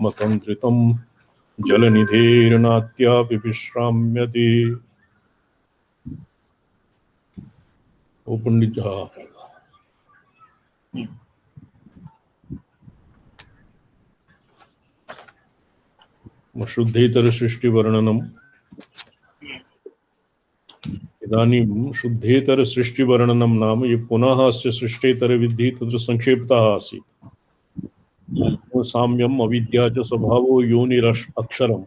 मतंत्रितं जलनिधेर्नात्यापि विश्राम्यति। ओ पंडित शुद्धेतर सृष्टि वर्णनम। इदानीं शुद्धेतर सृष्टि वर्णनम नाम ये पुनः अस्य सृष्टेतर विद्धि तत्र संक्षेपतः आसीत्। साम्यम अविद्या च स्वभावो योनिरक्ष अक्षरम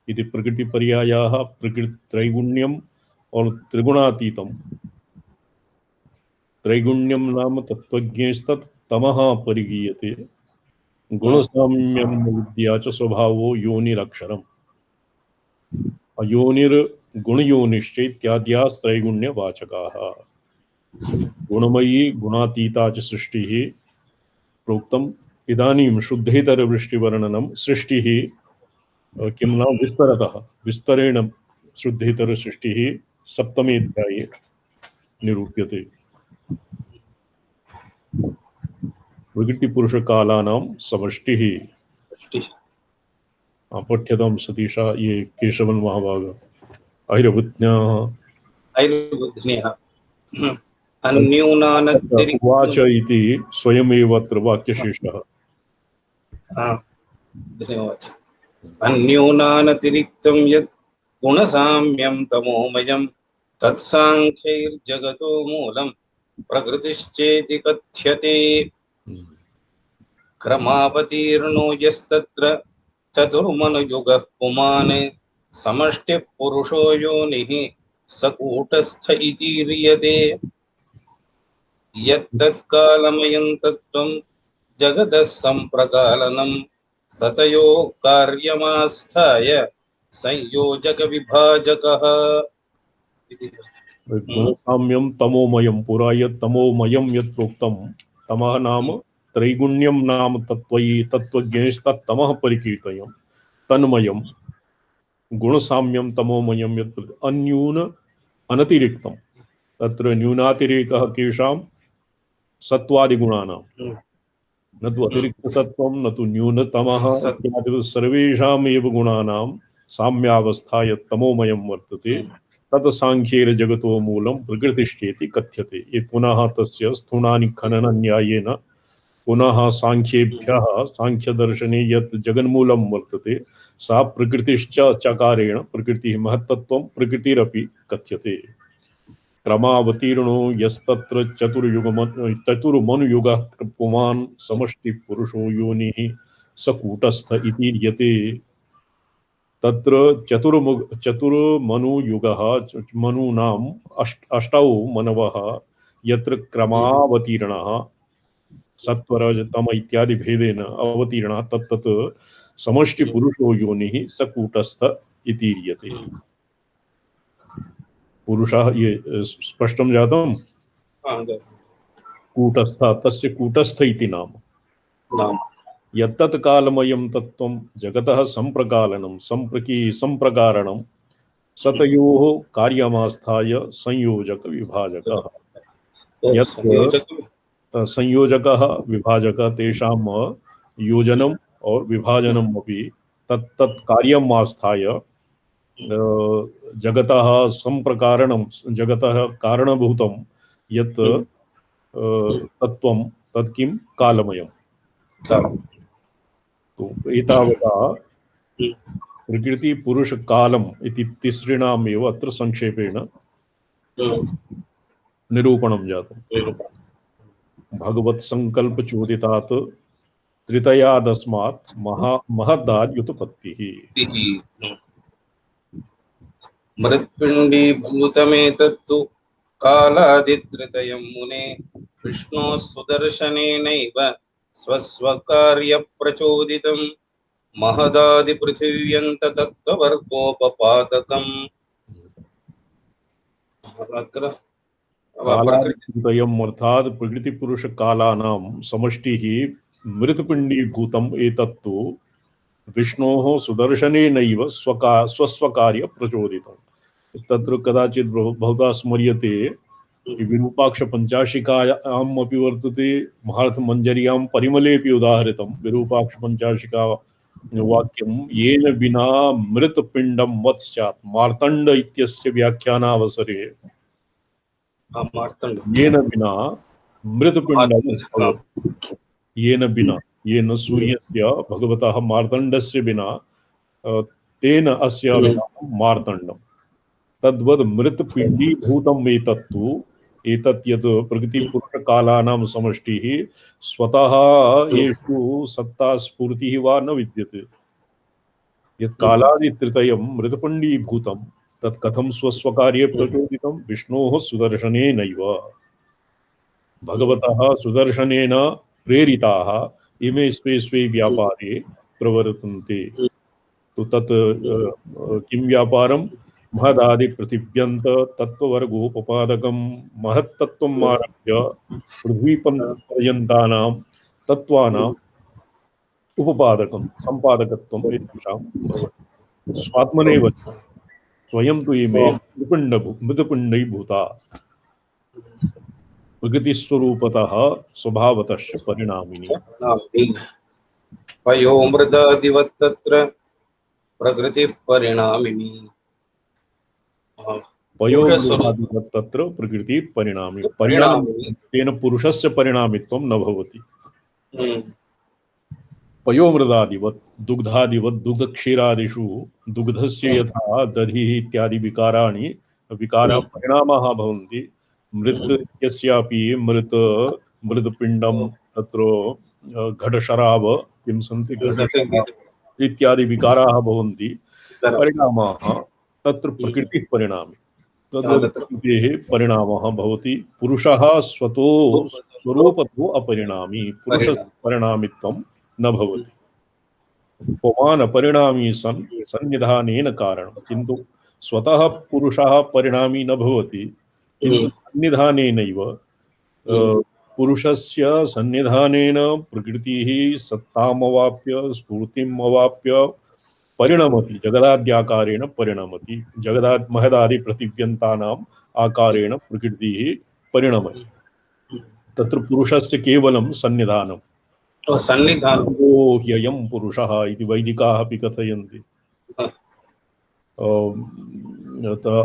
इति प्रकृति पर्यायाः प्रकृति त्रैगुण्यम और त्रिगुणातीतम। त्रैगुण्यम नाम तत्त्वज्ञेस्तत् तमः परिगीयते। गुणसाम्यम अविद्या च स्वभावो योनिरक्षरम। अयोनिर गुणयोनिश्च इत्याद्यास्त्रैगुण्यवाचकाः। गुणमयी गुणातीता च सृष्टिः प्रोक्तम्। इदानीं शुद्धेतर वृष्टिवर्णनम सृष्टिः किं नाम विस्तरतः विस्तरेण शुद्धेतर सृष्टिः सप्तमे अध्याये निरूप्यते। प्रकृति पुरुष कालानां समष्टिः। पठ्यतां सतीशा ये केशवन महाभाग ऐरवज्ञाः उवाच इति स्वयमेव अत्र वाक्यशेषः। अन्यूनानतिरिक्तं यत् गुणसाम्यं तमोमयं तत्साङ्ख्यैर्जगतो मूलं प्रकृतिश्चेति कथ्यते। क्रमावतीर्णो यस्तत्र चतुर्मनुयुगः पुमान् समष्टिः पुरुषो योनिः स कूटस्थ इति ह्रियते। यत्तत्कालमयं तत्त्वं जगतः सम्प्रकालनं सतयो कार्यमास्थाय संयोजक विभाजकः। गुणसाम्यं तमोमयं पुरा यत् तमोमयं यत् प्रोक्तं तमः नाम त्रैगुण्यं नाम तत्त्वज्ञेस्तत्तमः परिकीर्तयं तन्मयं गुणसाम्यं तमोमयं यत् अन्यून अनतिरिक्तं तत्र न्यूनातिरेकः केषां सत्त्वादिगुणानां न तु अतिरिक्तसत्त्वं न तु न्यूनतमः सर्वेषामेव गुणानां साम्यावस्था यत् तमोमयं वर्तते तत् सांख्येन जगतो मूलं प्रकृतिश्चेति कथ्यते। ये पुनः तस्य स्थूणानि खननन्यायेन पुनः सांख्येभ्यः सांख्यदर्शने यत् जगन्मूलं वर्तते सा प्रकृतिश्च चकारेण प्रकृतिः महत्तत्वं प्रकृतिरपि कथ्यते। क्रमावतीर्णो यस्तत्र चतुर्मनुयुगः पुमान् समष्टि पुरुषो योनिः स कूटस्थ इति ह्रियते। तत्र चतुर्मनुयुगः मनूनाम् अष्टौ मनवः यत्र क्रमावतीर्णः सत्वरजतम इत्यादि भेदेन अवतीर्णः तत्तत् समष्टि पुरुषो योनिः स कूटस्थ इति ह्रियते। पुरुषः ये स्पष्टं जातं कूटस्थ तस्य कूटस्थ इति नाम। यत्तत् कालमयं तत्त्वं जगतः सम्प्रकालनं सम्प्रकारणं सतयोः कार्यमास्थाय संयोजक विभाजकः। संयोजकः विभाजकः तेषां योजनम् और विभाजनम् अपि तत्तत् कार्यम् आस्थाय जगतः सम्प्रकारणं जगतः कारणभूतं यत् तत्त्वं तत् किं कालमयम्। तो एतावता प्रकृति पुरुष कालम इति तिसृणामेव अत्र संक्षेपेण निरूपणं जातम्। भगवत् संकल्प चोदितात् त्रितयादस्मात् महदाद् युतपत्तिः। मृत्पिण्डी भूतमेतत्तु कालादित्रतयं मुने विष्णोः सुदर्शनेनैव स्वस्वकार्यप्रचोदितं महदादिपृथिव्यन्ततत्त्ववर्गोपपादकम्। कालादित्रयम् अर्थात् प्रकृति पुरुष कालानां समष्टिः मृतपिण्डीभूतम् एतत्तु विष्णोः सुदर्शनेनैव स्वस्वकार्य प्रचोदितं। तत्र कदाचित् भवता स्मर्यते विरूपाक्ष पंचाशिकायाम् अपि वर्तते महार्थमञ्जर्यां परिमलेऽपि उदाहृतं। विरूपाक्ष पंचाशिका वाक्यं येन विना मृतपिण्डं वत् स्यात् मार्तण्ड इत्यस्य व्याख्यानावसरे मार्तण्ड येन विना मृतपिण्डं भवति येन विना येन सूर्यस्य भगवतः मार्तण्डस्य विना तेन अस्य विधानं मार्तण्डं तद्वद् मृतपिण्डीभूतम् एतत्तु एतत् यत् प्रकृतिपुरुषकालानां समष्टिः स्वतः येषु सत्ता स्फूर्तिः वा न विद्यते यत् कालादित्रितयं मृतपिण्डीभूतं तत् कथं स्वस्वकार्ये प्रचोदितं विष्णोः सुदर्शनेनैव भगवतः सुदर्शनेन प्रेरिताः इमे स्वे स्वे व्यापारे प्रवर्तन्ते तो तत् किं व्यापारं महदादि पृथिव्यन्त तत्त्ववर्गोपपादकं महत्तत्त्वम् आरभ्य पृथ्वीपर्यन्तानां तत्त्वानाम् उपपादकं सम्पादकत्वम् एतेषां भवति स्वात्मनैव स्वयं तु इमे मृतपिण्डीभूता प्रकृतिस्वरूपतः स्वभावतश्च परिणामिनी पयोमृदादिवत् तत्र प्रकृतिः परिणामिनी पयोमृदादिवत् तत्र प्रकृतिः परिणामी परिणामी तेन पुरुषस्य परिणामित्वं न भवति पयोमृदादिवत् दुग्धादिवत् दुग्धक्षीरादिषु दुग्धस्य यथा दधिः इत्यादि विकाराणि विकाराः परिणामाः भवन्ति मृत्यस्यापि मृतपिण्डं तत्र घटशराव किं सन्ति घटशराव इत्यादि विकाराः भवन्ति परिणामाः तत्र प्रकृतिः परिणामी तद्वत् प्रकृतेः परिणामः भवति पुरुषः स्वतो स्वरूपतो अपरिणामी पुरुषस्य परिणामित्वं न भवति पुमान् अपरिणामी सन् सन्निधानेन कारणं किन्तु स्वतः पुरुषः परिणामी न भवति किन्तु सन्निधानेनैव पुरुषस्य सन्निधानेन प्रकृतिः सत्तामवाप्य स्फूर्तिम् अवाप्य परिणमति जगदाद्याकारेण परिणमति जगदाद् महदादि पृथिव्यन्तानाम् आकारेण प्रकृतिः परिणमति तत्र पुरुषस्य केवलं सन्निधानं ह्ययं पुरुषः इति वैदिकाः अपि कथयन्ति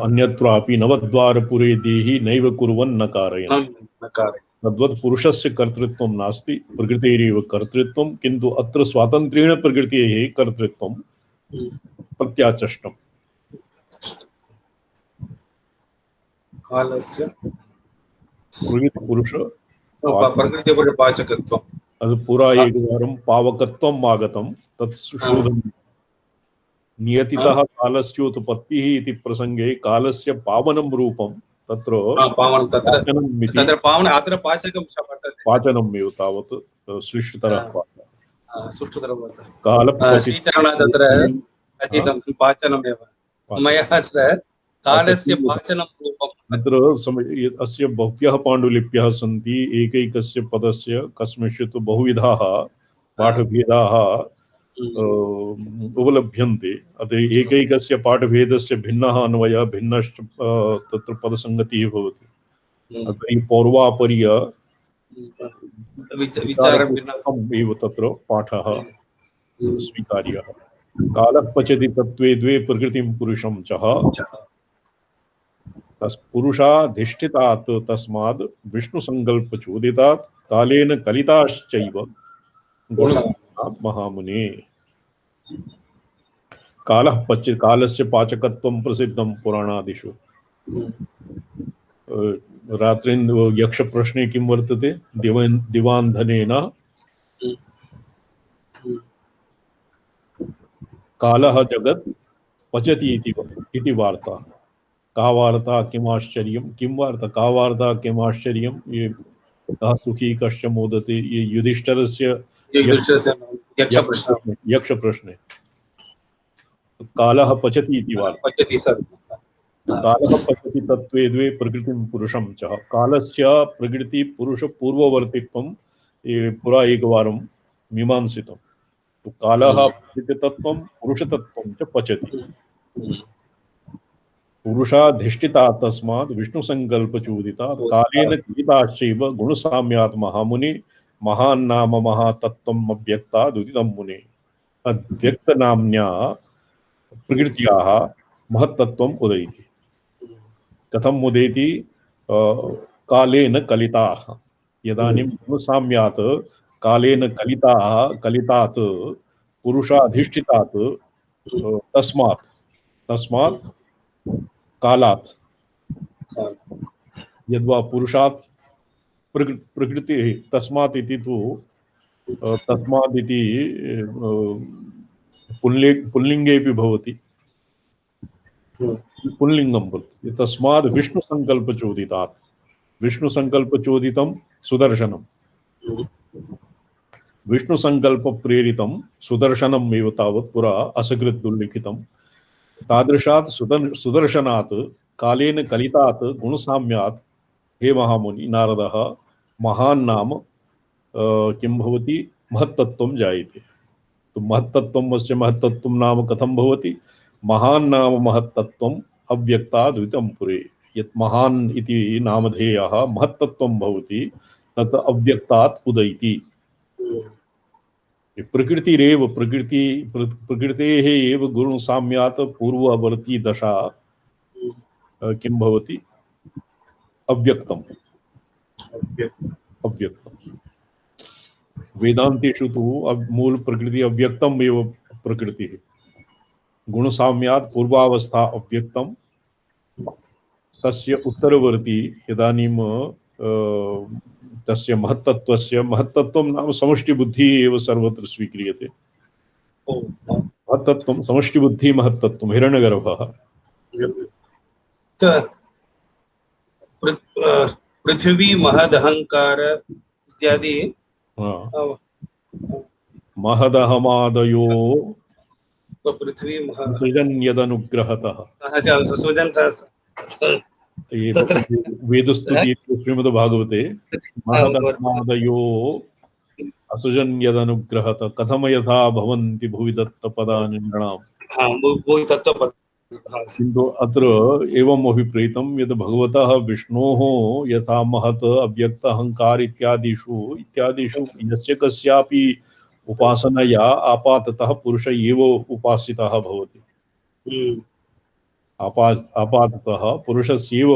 अन्यत्रापि नवद्वारपुरे देहि नैव कुर्वन् न कारयन् तद्वत् पुरुषस्य कर्तृत्वं नास्ति प्रकृतेरेव कर्तृत्वं किन्तु अत्र स्वातन्त्र्येण प्रकृतेः कर्तृत्वं प्रत्याचष्टम् कालस्य प्रकृतिपुरुष प्रकृतिपुरुषपाचकत्वम् ಅದು ಪುರಾ ಏಕವಾರಂ ಪಾವಕತ್ವಂ ಆಗತಂ ತತ್ ಶೋಧಂ ನಿಯತಿತಃ ಕಾಲಸ್ಯೋತ್ಪತ್ತಿಃ ಇತಿ ಪ್ರಸಂಗೆ ಕಾಲಸ್ಯ ಪಾವನಂ ರೂಪಂ ತತ್ರ पावनं तत्र पावन अत्र पाचकं वर्तते पाचनम् एव तावत् सुष्ठुतरः सुष्ठुतरः काल श्रीचरण तत्र कथितं पाचनमेव मया अत्र कालस्य पाचनं रूपम् अत्र अस्य बह्व्यः पाण्डुलिप्यः सन्ति एकैकस्य पदस्य कस्मिंश्चित् बहुविधाः पाठभेदाः उपलभ्यन्ते अतः एकैकस्य पाठभेदस्य भिन्नः अन्वयः भिन्नश्च तत्र पदसङ्गतिः भवति अतः पौर्वापर्य एव तत्र पाठः स्वीकार्यः कालः पचति तत्त्वे द्वे प्रकृतिं पुरुषं च पुरुषाधिष्ठितात् तस्माद् विष्णुसङ्कल्पचोदितात् कालेन कलिताश्चैव गुणसङ्गतात् महामुने कालस्य पाचकत्वं प्रसिद्धं पुराणादिषु रात्रिन्द्र यक्षप्रश्ने किं वर्तते दिवान्धनेन कालः जगत् पचति इति वार्ता का वार्ता किम् आश्चर्यं किं वार्ता का वार्ता किम् आश्चर्यं ये कः सुखी कश्च मोदते ये युधिष्ठिरस्य यक्षप्रश्ने कालः पचति इति वार्ता कालः पचति तत्त्वे द्वे प्रकृतिं पुरुषं च कालस्य प्रकृति पुरुष पूर्ववर्तित्वं पुरा एकवारं मीमांसितं तो कालः प्रकृतितत्त्वं पुरुषतत्त्वं च पचति पुरुषाधिष्ठितात् तस्मात् विष्णुसङ्कल्पचोदितात् कालेन कलिताश्चैव गुणसाम्यात् महामुने महान्नाम महातत्त्वम् अव्यक्ताद् उदितं मुने अव्यक्तनाम्न्या प्रकृत्याः महत्तत्वम् उदयति। कथम् उदेति? कालेन कलिताः। यदानीं गुणसाम्यात् कालेन कलितात् पुरुषाधिष्ठितात् तस्मात् कालात् यद्वा पुरुषात् प्रकृतिः तस्मात् इति तु तस्मात् इति पुल्लिङ्गेपि भवति, पुल्लिङ्गं भवति। तस्मात् विष्णुसङ्कल्पचोदितात्, विष्णुसङ्कल्पचोदितं सुदर्शनं, विष्णुसङ्कल्पप्रेरितं सुदर्शनम् एव तावत् पुरा असकृत् उल्लिखितं। तादृशात् सुदर्शनात् कालेन कलितात् गुणसाम्यात् हे महामुनि नारदः महान् नाम किं भवति? महत्तत्वं जायते। तो महत्तत्वमस्य महत्तत्वं नाम कथं भवति? महान् नाम महत्तत्वम् अव्यक्ताद् द्वितं पुरे। यत् महान् इति नामधेयः महत्तत्वं भवति तत् अव्यक्तात् उदयति। प्रकृतिरेव प्रकृतेः एव गुणसाम्यात् पूर्ववर्ती दशा किं भवति? अव्यक्तम्। वेदांतेषु तु मूल प्रकृति अव्यक्तम् एव प्रकृतिः। गुणसाम्यात् पूर्वावस्था अव्यक्तं, तस्य उत्तरवर्ती इदानीं तस्य महत्तत्वं नाम समष्टिबुद्धिः एव सर्वत्र स्वीक्रियते। महत्तत्वं समष्टिबुद्धिः महत्तत्वं हिरण्यगर्भः। पृथ्वी महदहंकार इत्यादि महदहमादयो पृथ्वी सृजन् यदनुग्रहतः। वेदस्तुति श्रीमद्भागवते महदहमादयो असृजन् यदनुग्रहतः कथम यथा भवन्ति भुवि दत्तपदानि नृणाम्। किन्तु अत्र एवम् अभिप्रेतं यद् भगवतः विष्णोः यथा महत् अव्यक्त अहंकार इत्यादिषु यस्य कस्यापि उपासनया आपाततः पुरुष एव उपासितः भवति। आपाततः पुरुषस्यैव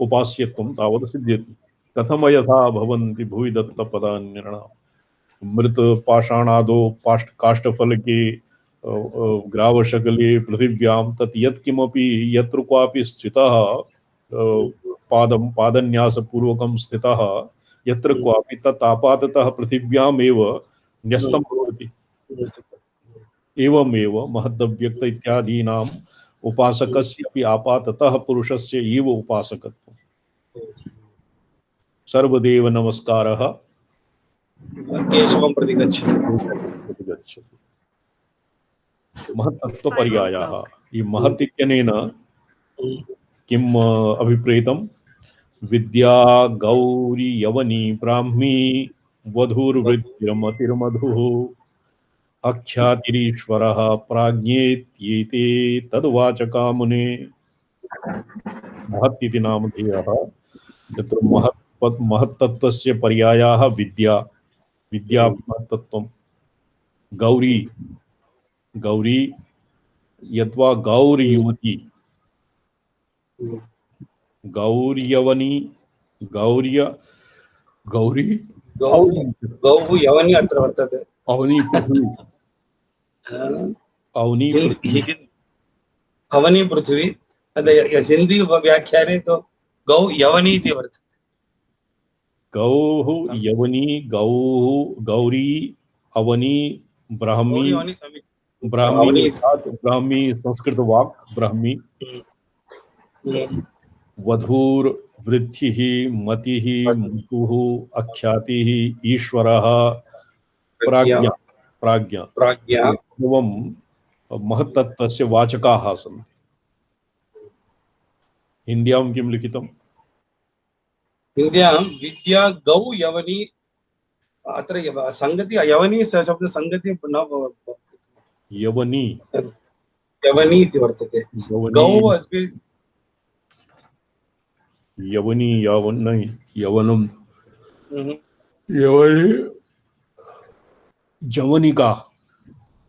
उपास्यत्वं तावत् सिद्ध्यति। कथम यथा भवन्ति भुवि दत्तपदानि नृणाम्। मृत पाषाणादो काष्ठफलके ग्रावशकले पृथिव्यां तत् यत्किमपि यत्र क्वापि स्थितः पादन्यासपूर्वकं स्थितः यत्र क्वापि तत् आपाततः पृथिव्यामेव न्यस्तं भवति। एवमेव महदव्यक्त इत्यादीनाम् उपासकस्यापि आपाततः पुरुषस्य एव उपासकत्वम्। सर्वदेव नमस्कारः केशवं प्रति गच्छति। महत्तत्वपर्यायाः। ये महत् इत्यनेन किम् अभिप्रेतं? विद्या गौरी यवनी ब्राह्मी वधूर्वृत्तिरमतिर्मधुः अख्यातिरीश्वरः प्राज्ञेत्येते तद्वाचका मुने। महत् इति नामधेयः। तत्र महत्तत्वस्य पर्यायाः विद्या महत्तत्वं। गौरी यद्वा गौर्युवती गौर्यवनी गौरी गौः यवनी अत्र वर्तते। अवनी पृथ्वी हवनी पृथ्वी। हिंदी व्याख्याने तो गौ यवनी इति वर्तते। गौः यवनी गौरी अवनी ब्राह्मी संस्कृत वाक् ब्राह्मी। वधूर वृद्धिः मतिः मुकुः अख्यातिः ईश्वरः प्राज्ञा एवं महत्तत्वस्य वाचकाः सन्ति। हिन्द्यां किं लिखितम्? हिन्द्यां विद्या गौ यवनी। अत्र संगति यवनी शब्द संगति न भवति। यवनी इति वर्तते। गौ यवनी यवनम यवनी जवनिका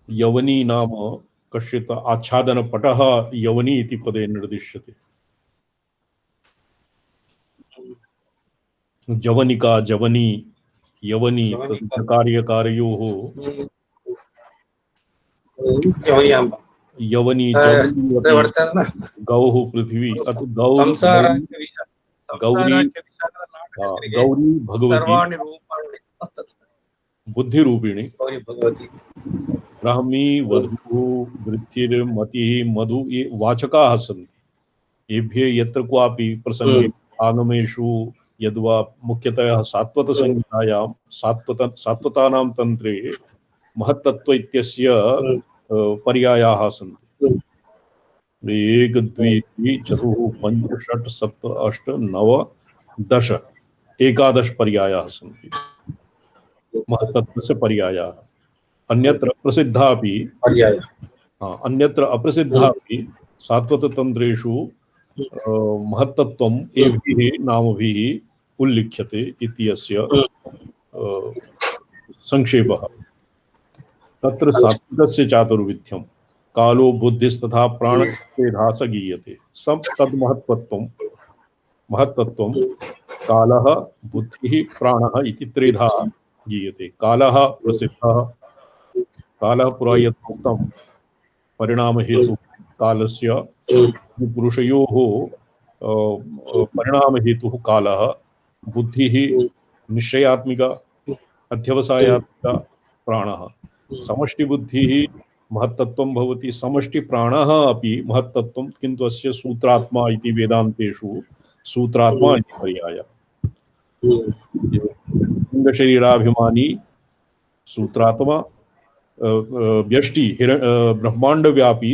यवनी नाम कश्चित् आच्छादनपटः यवनी इति पदे निर्दिश्यते। जवनिका जवनी यवनी तत्कार्यकारयोः जवयाम्ब यवनी जवनी अपि वर्तते गौः पृथिवी अथ गौरी संसाराख्य विषय गौरी संसाराख्य विषय गौरी भगवती सर्वाणि रूपाणि बुद्धिरूपिणी गौरी भगवती ब्राह्मी वधू वृत्तिर्मतिः मधु ये वाचकाः सन्ति। एभ्य यत्र क्वापि प्रसंगे आगमेषु यद्वा मुख्यतया सात्वतसंहितायां सात्वतानां तन्त्रे महत्तत्व इत्यस्य पर्यायाः सन्ति। 1 2 3 4 5 6 7 8 9 10 11 पर्यायाः सन्ति महत्तत्वस्य पर्यायाः। अन्यत्र प्रसिद्धापि पर्याय अन्यत्र अप्रसिद्धापि सात्वततन्त्रेषु महत्तत्वम् एभिः नामभिः उल्लिख्यते इत्यस्य संक्षेपः। तत्र सात्विकस्य चातुर्विध्यं कालो बुद्धिस्तथा प्राणत्वेधा स गीयते। सब महत्तत्वं कालः बुद्धिः प्राणः इति त्रिधा गीयते। कालः प्रसिद्धः कालः पुरा यथोक्तं परिणामहेतु कालस्य पुरुषयोः परिणामहेतुः कालः बुद्धिः निश्चयात्मिका अध्यवसायात्मिका प्राणः समष्टिबुद्धिः महत्तत्वं भवति समष्टिप्राणः अपि महत्तत्वं किन्तु अस्य सूत्रात्मा इति वेदान्तेषु सूत्रात्मा इति पर्यायः। लिङ्गशरीराभिमानी सूत्रात्मा व्यष्टि ब्रह्मांडव्यापी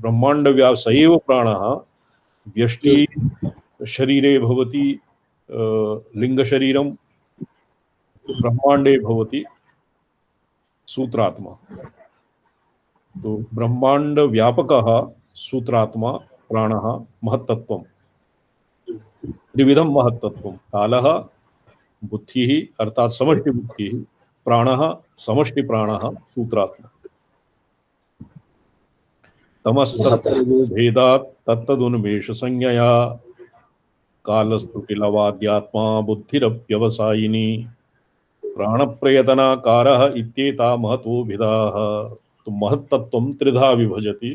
ब्रह्मांडव्याप स एव प्राणः व्यष्टि शरीरे भवति लिंगशरीरं ब्रह्मांडे भवति सूत्रात्मा। तो ब्रह्मांड व्यापकः सूत्रात्मा प्राणः महत्तत्वं त्रिविधं महत्तत्वं कालः बुद्धिः अर्थात् समष्टिबुद्धिः प्राणः समष्टिप्राणः सूत्रात्मा। तमस्तत्त्वयो भेदात् तत्तदुन्मेषसंज्ञया कालस्तुतिलवाद्यात्मा बुद्धिरव्यवसायिनी प्राणप्रयतनाकारः इत्येता महतो भेदाः। तो महत्तत्वं त्रिधा विभजति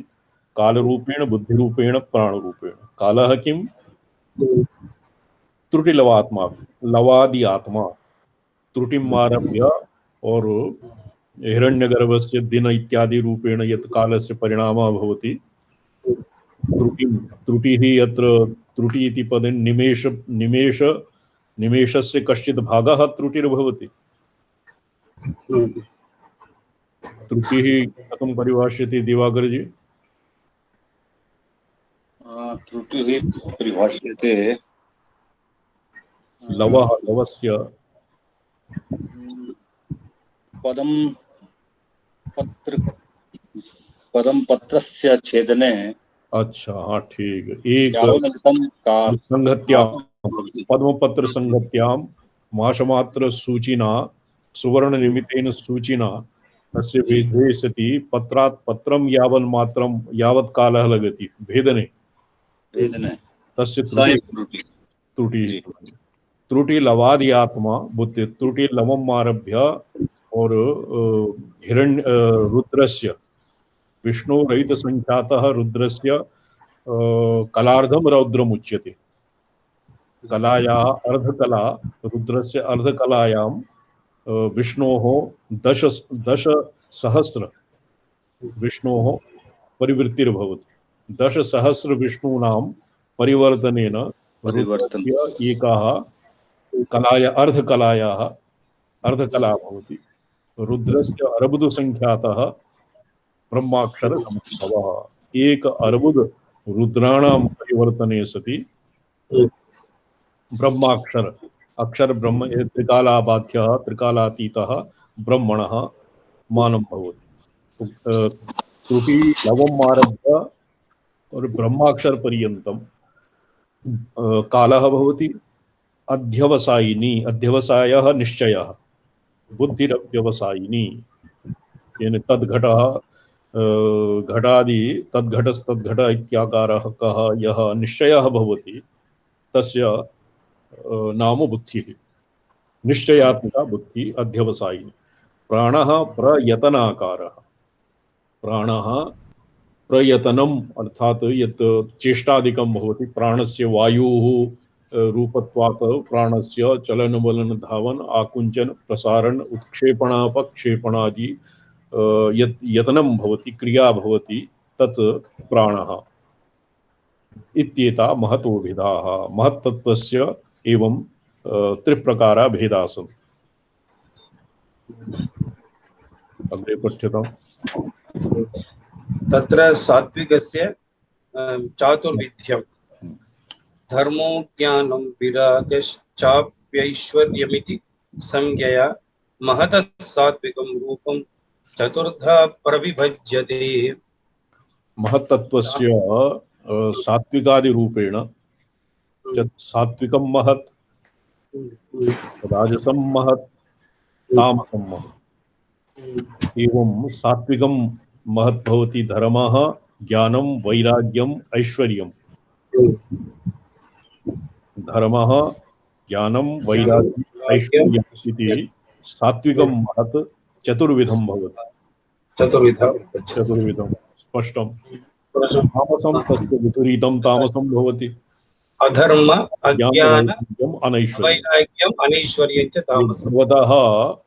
कालरूपेण बुद्धिरूपेण प्राणरूपेण। कालः किं त्रुटिलवात्मा लवादि आत्मा त्रुटिम् आरभ्य और हिरण्यगर्भस्य दिन इत्यादि रूपेण यत् कालस्य परिणामः भवति त्रुटिः यत्र त्रुटि इति पदे निमेषस्य कश्चित् भागः त्रुटिर्भवति। त्रुटिः कथं परिभाष्यते दिवाकर जी? त्रुटिः परिभाष्यते लवस्य पदम पत्रस्य छेदने। अच्छा हाँ ठीक। एक संगत्यां पद्मपत्र संगत्यां माशमात्र सूचिना सुवर्ण निमित्तेन सूचिना तस्य भेदे सति पत्रात् पत्रं यावन्मात्रं यावत् कालः लगति भेदने तस्य त्रुटि त्रुटि लवादि आत्मा बुद्धि त्रुटि लवम आरभ्य और हिरण्य रुद्रस्य विष्णु रहित संख्यातः रुद्रस्य कलार्धम रौद्रम उच्यते। कलायाः अर्धकला रुद्रस्य अर्धकलायां विष्णोः दश सहस्र विष्णोः परिवृत्तिर्भवति। 10,000 विष्णूनां परिवर्तनेन रुद्रस्य एकः कलाया अर्धकला भवति। रुद्रस्य अर्बुद संख्यातः ब्रह्माक्षर समुद्भवः। एक अर्बुद रुद्राणां परिवर्तने सति ब्रह्माक्षर अक्षर ब्रह्म त्रिकालाबाध्यः त्रिकालातीतः ब्रह्मणः मानं भवति। तो त्रुटि लवम् आरभ्य और ब्रह्माक्षर पर्यन्तं कालः भवति। अध्यवसायिनी अध्यवसायः निश्चयः बुद्धिरव्यवसायिनी येन तद्घटः घटादि तद्घटस्तद्घट इत्याकारः कः यः निश्चयः भवति तस्य नाम बुद्धिः। निश्चयात्मिका बुद्धि अध्यवसायिनी। प्राणः प्रयतनाकारः। प्राणः प्रयतनम् अर्थात यत् चेष्टादिकं भवति प्राणस्य वायुः रूपत्वात् प्राणस्य चलन वलन धावन आकुंचन प्रसारण उत्क्षेपण अपक्षेपणादि यत् यतनं भवति क्रिया भवति तत् प्राणः इत्येता महतो भेदाः। महत्तत्वस्य एवं त्रिप्रकारा भेदाः सन्ति। अग्रे पठ्यताम्। तत्र सात्विकस्य चातुर्विध्यं धर्मो ज्ञानं विरागश्चाप्यैश्वर्यमिति संज्ञया महतः सात्विकं रूपं चतुर्धा प्रविभज्यते। महत्तत्वस्य सात्विकादि रूपेण सात्विकं महत्, राजसं महत्, तामसं महत्। एवं सात्विकं महत् भवति धर्मः, ज्ञानं, वैराग्यम्, ऐश्वर्यम्। धर्मः, ज्ञानं, वैराग्यम्, ऐश्वर्यम् इति सात्विकं महत् चतुर्विधं भवति। चतुर्विधं स्पष्टं। तामसं तस्य विपरीतं तामसं भवति। अधर्म, अज्ञान, वैराग्यम्, अनैश्वर्यं च तामसं। भगवतः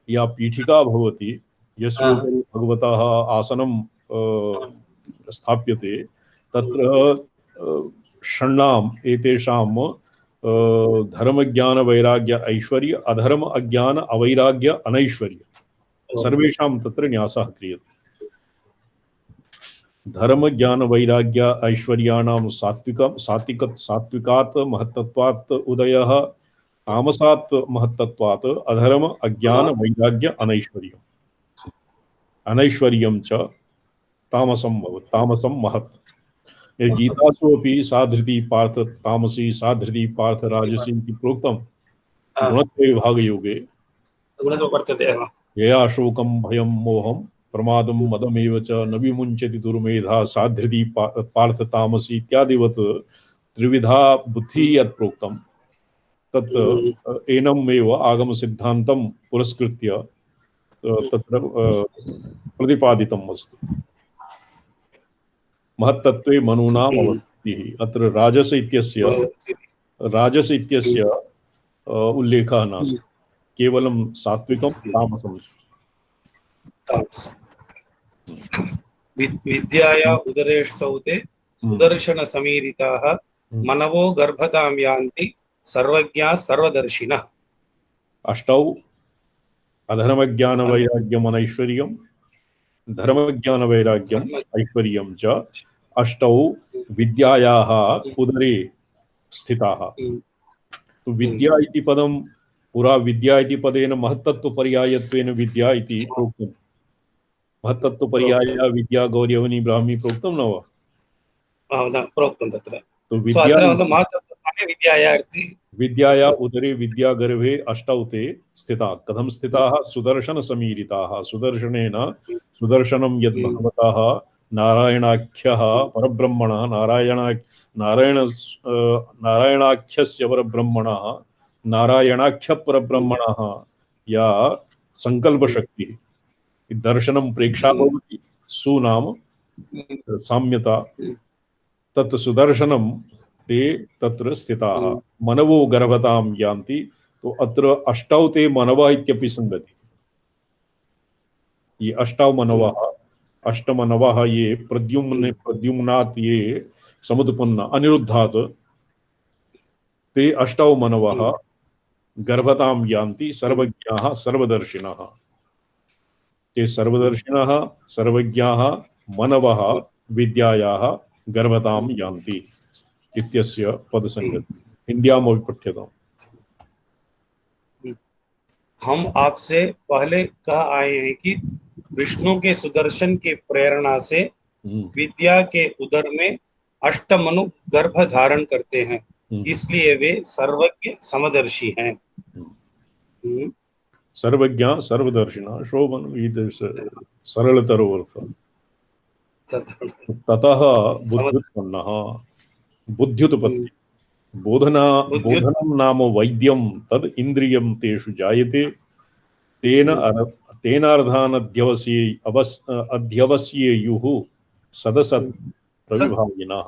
या पीठिका भवति यस्योपरि भगवतः आसनं स्थाप्यते तत्र षण्णाम् एतेषां धर्म ज्ञान वैराग्य ऐश्वर्य अधर्म अज्ञान अवैराग्य अनैश्वर्य सर्वेषां तत्र न्यासः क्रियते। धर्म ज्ञान वैराग्य ऐश्वर्याणां सात्विकात् महत्तत्वात् उदयः, तामसात् महत्तत्वात् अधर्म अज्ञान वैराग्य अनैश्वर्यम्। अनैश्वर्यं च तामसं महत्। गीतासु अपि साधृति पार्थ तामसी साधृति पार्थ राजसी इति प्रोक्तं गुणत्रय विभागयोगे। यया शोकं भयं मोहं प्रमादं मदमेव च न विमुञ्चति दुर्मेधा साधृति पार्थ तामसी इत्यादिवत् त्रिविधा बुद्धिः यत् प्रोक्तं तत् एनमेव आगम सिद्धान्तं पुरस्कृत्य तत्र प्रतिपादितम् अस्ति। महत्तत्वे मनूनाम् अवस्थितिः। अत्र राजस इत्यस्य उल्लेखः नास्ति, केवलं सात्विकं तामसं। विद्याया उदरेष्टौ ते सुदर्शन समीरिताः मनवो गर्भतां यान्ति सर्वज्ञाः सर्वदर्शिनः। अष्टौ अधर्मज्ञान वैराग्यम् अनैश्वर्यं, धर्मज्ञान वैराग्यम् ऐश्वर्यं च अष्टौ विद्यायाः उदरे स्थिताः। तो विद्या इति पदं पुरा विद्या इति पदेन महत्तत्वपर्यायत्वेन विद्या इति प्रोक्तं। महत्तत्वपर्याय विद्या गौर्यवनी ब्राह्मी प्रोक्तं न वा? प्रोक्तं तत्र। तो विद्याया उदरे विद्या गर्भे अष्टौ ते स्थिताः। कथं स्थिताः? सुदर्शन समीरिताः। सुदर्शनेन सुदर्शनं यद् भगवतः नारायणाख्यः परब्रह्मणः नारायणाख्यस्य परब्रह्मणः नारायणाख्य परब्रह्मणः या संकल्पशक्तिः दर्शनं प्रेक्षा भवति। सुनाम साम्यता तत् सुदर्शनं ते तत्र स्थिताः। मनवो गर्भतां यान्ति। तो अत्र अष्टौ ते मनवः इत्यपि संगति। ये अष्टौ मनवः, अष्टमनवः ये प्रद्युम्नात् ये समुत्पन्न अनिरुद्धात् ते अष्टौ मनवः गर्भतां यान्ति सर्वज्ञाः सर्वदर्शिनः। ते सर्वदर्शिनः सर्वज्ञाः मनवः विद्यायाः गर्भतां यान्ति इत्यस्य पदसंगति। हिन्द्यामपि पठ्यताम्। हम आपसे पहले कह आए हैं कि विष्णु के सुदर्शन की प्रेरणा से विद्या के उदर में अष्टमनु गर्भ धारण करते हैं, इसलिए वे सर्वज्ञ समदर्शी हैं। सर्वज्ञ सर्वदर्शिना शोभन सरलतरो अर्थ। ततः बुद्ध्युत्पन्नः बुद्ध्युत्पत्ति बोधनं नाम वैद्यं तद इंद्रियं तेषु जायते तेन अर्थान् अध्यवस्येयुः सदसत् प्रविभागिनः।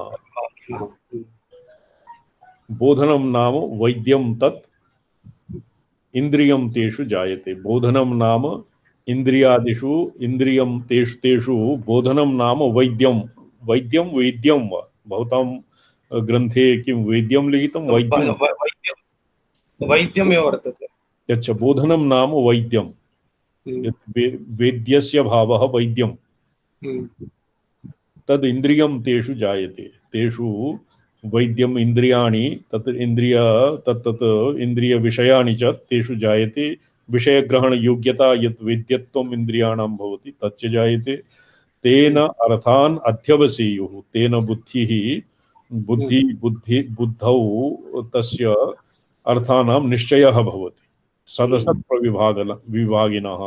बोधनं नाम वैद्यं तत् इंद्रियं तेषु जायते। बोधनं नाम इंद्रियादिषु इंद्रियं तेषु तेषु बोधनं नाम वैद्यं वैद्यं वेद्यं वा भवतां ग्रन्थे किं वेद्यं लिखितं वैद्यं वैद्यमेव वर्तते। अच्छा बोधनं नाम वैद्यं वेद्यस्य भावः वैद्यं तद इंद्रियं तेषु जायते तेषु वैद्यम इंद्रियाणि तत् इंद्रिय तत्तत् इंद्रिय विषयाणि च तेषु जायते विषय ग्रहण योग्यता यत् वेद्यत्वम् इंद्रियाणां भवति तच्च जायते तेन अर्थान् अध्यवसेयुः तेन बुद्धौ तस्य अर्थानां निश्चयः भवति सदसत् विभागिनः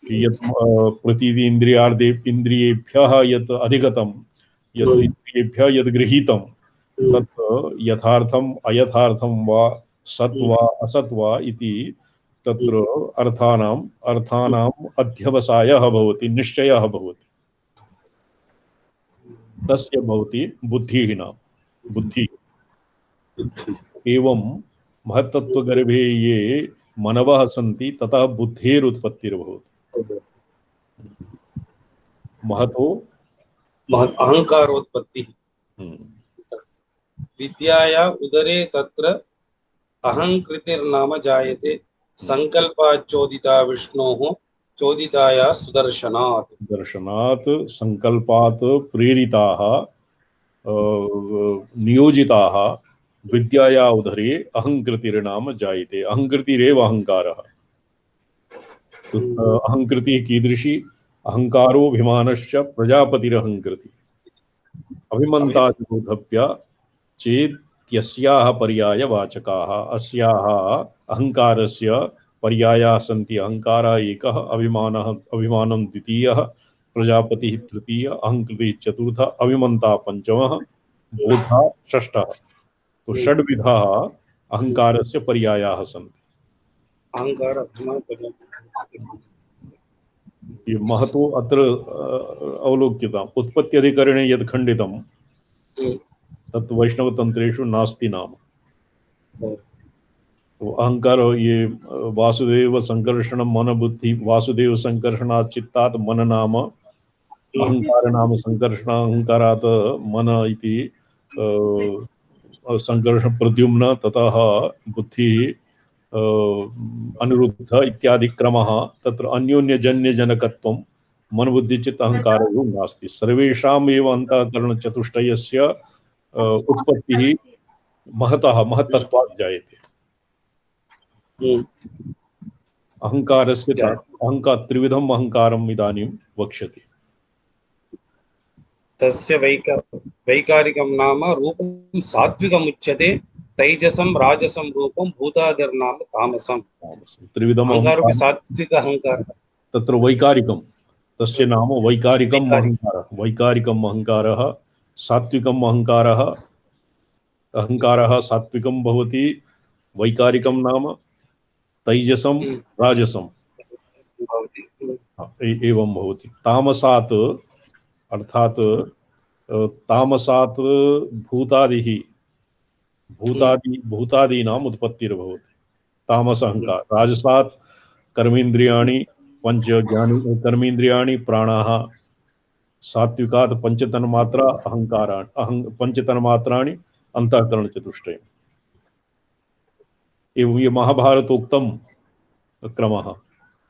यत् प्रतीदि इंद्रियेभ्यः यत् अधिगतं यत् इंद्रियेभ्यः यत् गृहीतं तत् यथार्थम अयथार्थम वा सत् वा असत् वा इति तत्र अर्थानाम् अध्यवसायः भवति निश्चयः भवति तस्य भवति बुद्धिः नाम बुद्धि। एवं महत्तत्वगर्भे ये मनवः सन्ति ततः बुद्धेरुत्पत्तिर्भवति। महतो अहंकारोत्पत्ति विद्याया उदरे तत्र अहंकृतिर्नाम जायते संकल्पाच्चोदिता विष्णोः चोदिताया सुदर्शनात्। दर्शनात् संकल्पात् प्रेरिताः नियोजिताः विद्याया उदरे अहंकृतिर्नाम जायते। अहंकृतिरेव अहंकारः। अहंकृतिः कीदृशी अहंकारोऽभिमानश्च प्रजापतिरहंकृति अभिमन्तादिबोधप्य चेत्यस्याः पर्यायवाचकाः अस्याः अहंकारस्य पर्यायाः सन्ति। अहंकारः एकः अभिमानं द्वितीयः प्रजापतिः तृतीयः अहंकृतिः चतुर्थः अभिमन्ता पंचमः बोधः षष्ठः। तो षड्विधाः अहंकारस्य पर्यायाः सन्ति। अहंकार ये महतो अत्र अवलोक्यताम् उत्पत्त्यधिकरणे यद् खण्डितं तत् वैष्णवतंत्रेषु नास्ति नाम। तो अहंकार ये वासुदेव संकर्षण मन बुद्धि वासुदेव संकर्षणात् चित्तात् मन नाम अहंकार नाम संकर्षण अहंकारात् मन इति संकर्षण प्रद्युम्न ततः बुद्धि अनिरुद्ध इत्यादि क्रमः तत्र अन्योन्यजन्यजनकत्वं मन बुद्धि चित्त अहंकारयोः नास्ति। सर्वेषाम् एव अन्तःकरणचतुष्टयस्य उत्पत्तिः महतः महत्तत्वात् जायते। अहंकारस्य त्रिविधम् अहंकारम् इदानीं वक्ष्यते। तस्य वैकारिकं नाम रूपं सात्विकम् उच्यते तैजसं राजसं रूपं भूतादिर्नाम तामसं। त्रिविधम् अहंकारो सात्विक अहंकार तत्र वैकारिकं तस्य नाम वैकारिकम् अहंकारः। वैकारिकम् अहंकारः सात्विकम् अहंकारः अहंकारः सात्विकं भवति वैकारिकं नाम तैजसं राजसं एवं भवति। तामसात् अर्थात तामसात् भूतादीनाम् उत्पत्तिर्भवति तामस अहंकार। राजसात् कर्मेन्द्रियाणि पंच कर्मेन्द्रियाणि प्राणाः। सात्विकात् पंचतन्मात्रा पंचतन्मात्राणि अंतःकरणचतुष्टयम्। एवं ये महाभारतोक्तं क्रमः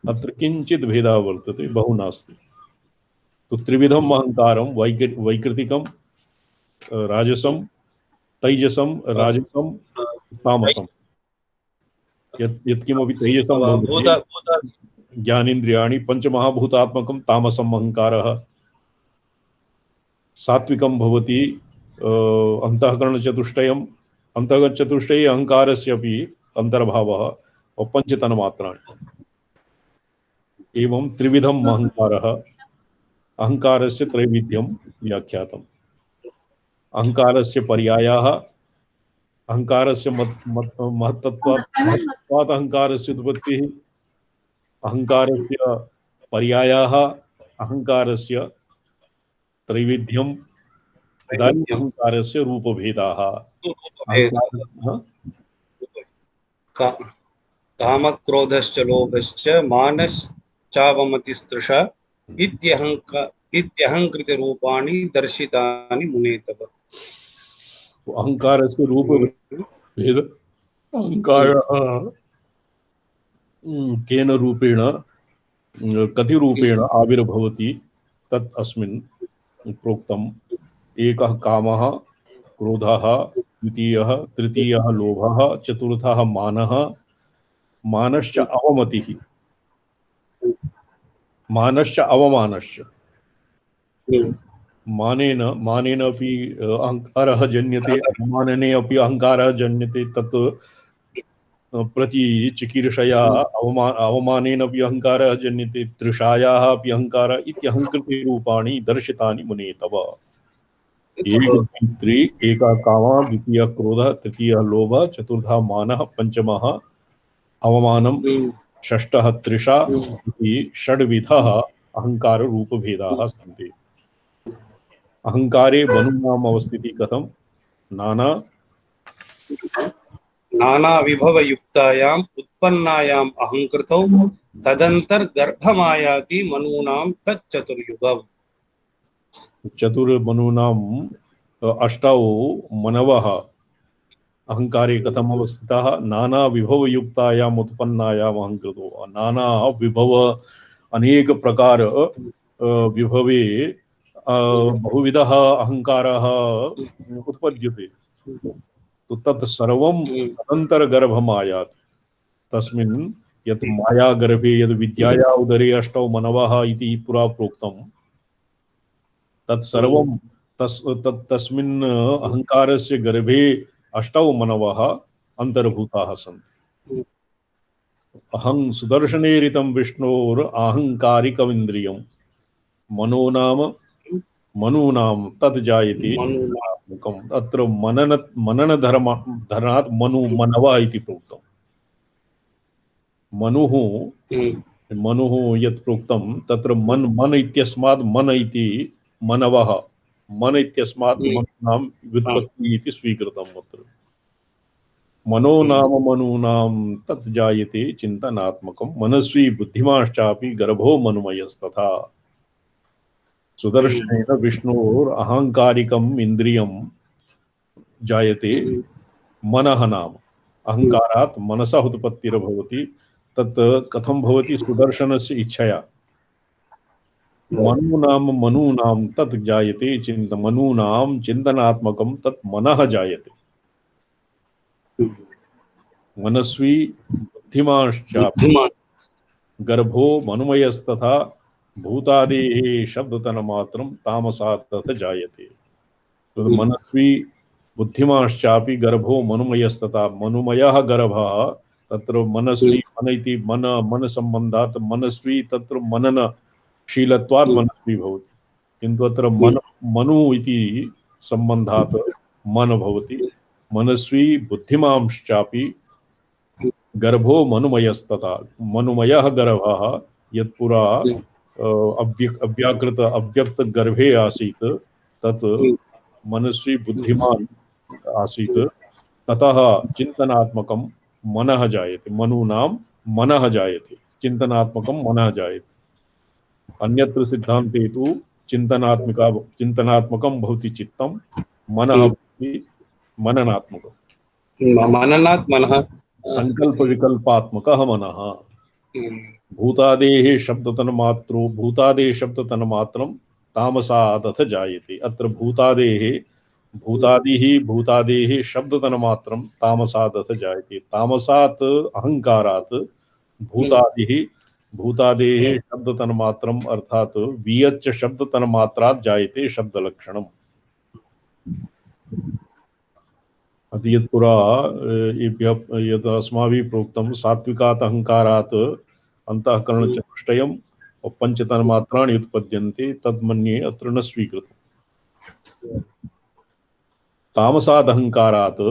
अत्र किञ्चित् भेदः वर्तते बहु नास्ति। तो त्रिविधम् अहंकारं वैकृतिकं राजसं तैजसं राजसं तामसं। यत्किमपि तैजसं ज्ञानेन्द्रियाणि पंचमहाभूतात्मकं तामसम् अहंकारः। सात्विकं भवति अंतःकरणचतुष्टयम्। अंतःकरणचतुष्टये अहंकारस्य अपि अंतर्भावः पंचतन्मात्राणि। एवं त्रिविधम् अहङ्कारः, अहङ्कारस्य त्रैविध्यं व्याख्यातम्। अहङ्कारस्य पर्यायाः, अहङ्कारस्य महत्त्वात् अहङ्कारस्य उत्पत्तिः, अहङ्कारस्य पर्यायाः, अहङ्कारस्य त्रैविध्यम्, इदानीम् अहङ्कारस्य रूपभेदाः। कामक्रोधश्च लोभश्च मानश्चावमतिस्तृषा इत्यहङ्कृत रूपाणि दर्शितानि मुने तव। अहङ्कारस्य रूपभेद, अहङ्कारः केन रूपेण कति रूपेण आविर्भवति तत् अस्मिन् प्रोक्तम्। एकः कामः, क्रोधः, द्वितीयः, तृतीयः लोभः, चतुर्थः मानः, मानश्च अवमतिः, मानश्च अवमानश्च। मानेन अपि अहङ्कारः जन्यते, अवमानने अपि अहङ्कारः जन्यते। तत् प्रति चिकीर्षया अवमानेन अपि अहङ्कारः जन्यते, तृषायाः अपि अहङ्कारः इत्यहङ्कृते रूपाणि दर्शितानि मुने तव। एकः कामः, द्वितीयः क्रोधः, तृतीयः लोभः, चतुर्थः मानः, पंचमः अवमानम्, षष्ठः तृषा इति षड्विधः अहङ्कार रूपभेदाः सन्ति। अहङ्कारे बहूनाम् अवस्थितिः कथं? नाना विभवयुक्तायाम् उत्पन्नायाम् अहङ्कृतौ तदन्तर्गर्भमायाति मनूनां तच्चतुर्युगम्। चतुर्मनूनाम् अष्टौ मनवः अहङ्कारे कथम् अवस्थिताः? नाना विभवयुक्तायाम् उत्पन्नायाम् अहङ्कृतो। नाना विभव, अनेक प्रकार विभवे बहुविधः अहङ्कारः उत्पद्यते। तो तत् सर्वं तदन्तर्गर्भमायाति। तस्मिन् यत् मायागर्भे यद् विद्याया उदरे अष्टौ मनवः इति पुरा प्रोक्तं, तत्सर्वं तस्मिन् अहङ्कारस्य गर्भे अष्टौ मनवः अन्तर्भूताः सन्ति। अहं सुदर्शनेरितं विष्णोर् अहङ्कारिकमिन्द्रियं मनूनां तत् जायते। अत्र मननधर्मात् मनवः इति प्रोक्तम्। मनुः यत् प्रोक्तं तत्र मन इत्यस्मात् मन इति मनवः, मन इत्यस्मात् मनूनां व्युत्पत्तिः इति स्वीकृतम्। अत्र मनूनां तत् जायते चिन्तनात्मकं, मनस्वी बुद्धिमाश्चापि गर्भो मनुमयस्तथा। सुदर्शनेन विष्णोर् अहङ्कारिकम् इन्द्रियं जायते। मनः नाम अहङ्कारात् मनसः उत्पत्तिर्भवति। तत् कथं भवति? सुदर्शनस्य इच्छया। मनूनां तत् जायते मनूनां चिन्तनात्मकं तत् मनः जायते। मनस्वी बुद्धिमाश्चापि गर्भो मनुमयस्तथा भूतादेः शब्दतन्मात्रं तामसात् तत् जायते। तो मनस्वी बुद्धिमाश्चापि गर्भो मनुमयस्तथा, मनुमयः गर्भः। तत्र मनस्वी मन इति मन संबंधात् मनस्वी तत्र मननशीलत्वात् मनस्वी भवति, किन्तु अत्र मनु इति संबंधात् मन भवति। मनस्वी बुद्धिमांश्चापि गर्भो मनुमयस्तथा, मनुमयः गर्भः यत्पुरा अव्यक्त गर्भे आसीत् तत् मनस्वी बुद्धिमान् आसीत्। ततः चिन्तनात्मकं मनः जायते। मनूनां मनः जायते, चिन्तनात्मकं मनः जायते। अन्यत्र सिद्धान्ते तु चिन्तनात्मकं भवति चित्तं, मनः भवति मननात्मकं। मननात् मनः संकल्प विकल्पात्मकः मनः। भूतादेः शब्दतन्मात्रं तामसादथ जायते। अत्र भूतादेः शब्दतन्मात्रं तामसादथ जायते। तामसात् अहङ्कारात् भूतादेः शब्दतन्मात्रम् अर्थात् वियच्च शब्दतन्मात्रात् जायते शब्दलक्षणम्। अति यत्पुरा यद् अस्माभिः प्रोक्तं सात्विकात् अहङ्कारात् अंतःकरण चतुष्टयम् और पंचतन्मात्राणि उत्पद्यन्ते तद्मन्ये अत्र न स्वीकृतम्। तामसादहंकारात्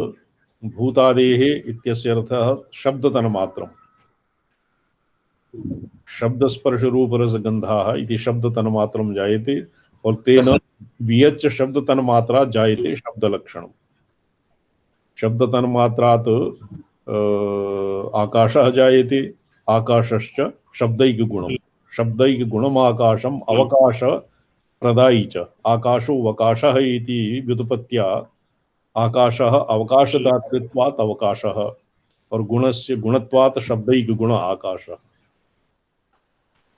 भूतादेः इत्यस्य अर्थः शब्दतन्मात्रम्। शब्द स्पर्श रूप रस गंधाः इति शब्दतन्मात्रं जायते और तेन वियच्च शब्दतन्मात्रा जायते शब्दलक्षणम्। शब्दतन्मात्रात् आकाशः जायते, आकाशश्च शब्दैकगुणम्। शब्दैकगुणम् आकाशम् अवकाश प्रदायी च। आकाशो वकाशः इति व्युत्पत्त्या आकाशः अवकाशदातृत्वात् अवकाशः और गुणस्य गुणत्वात् शब्दैकगुण आकाशः।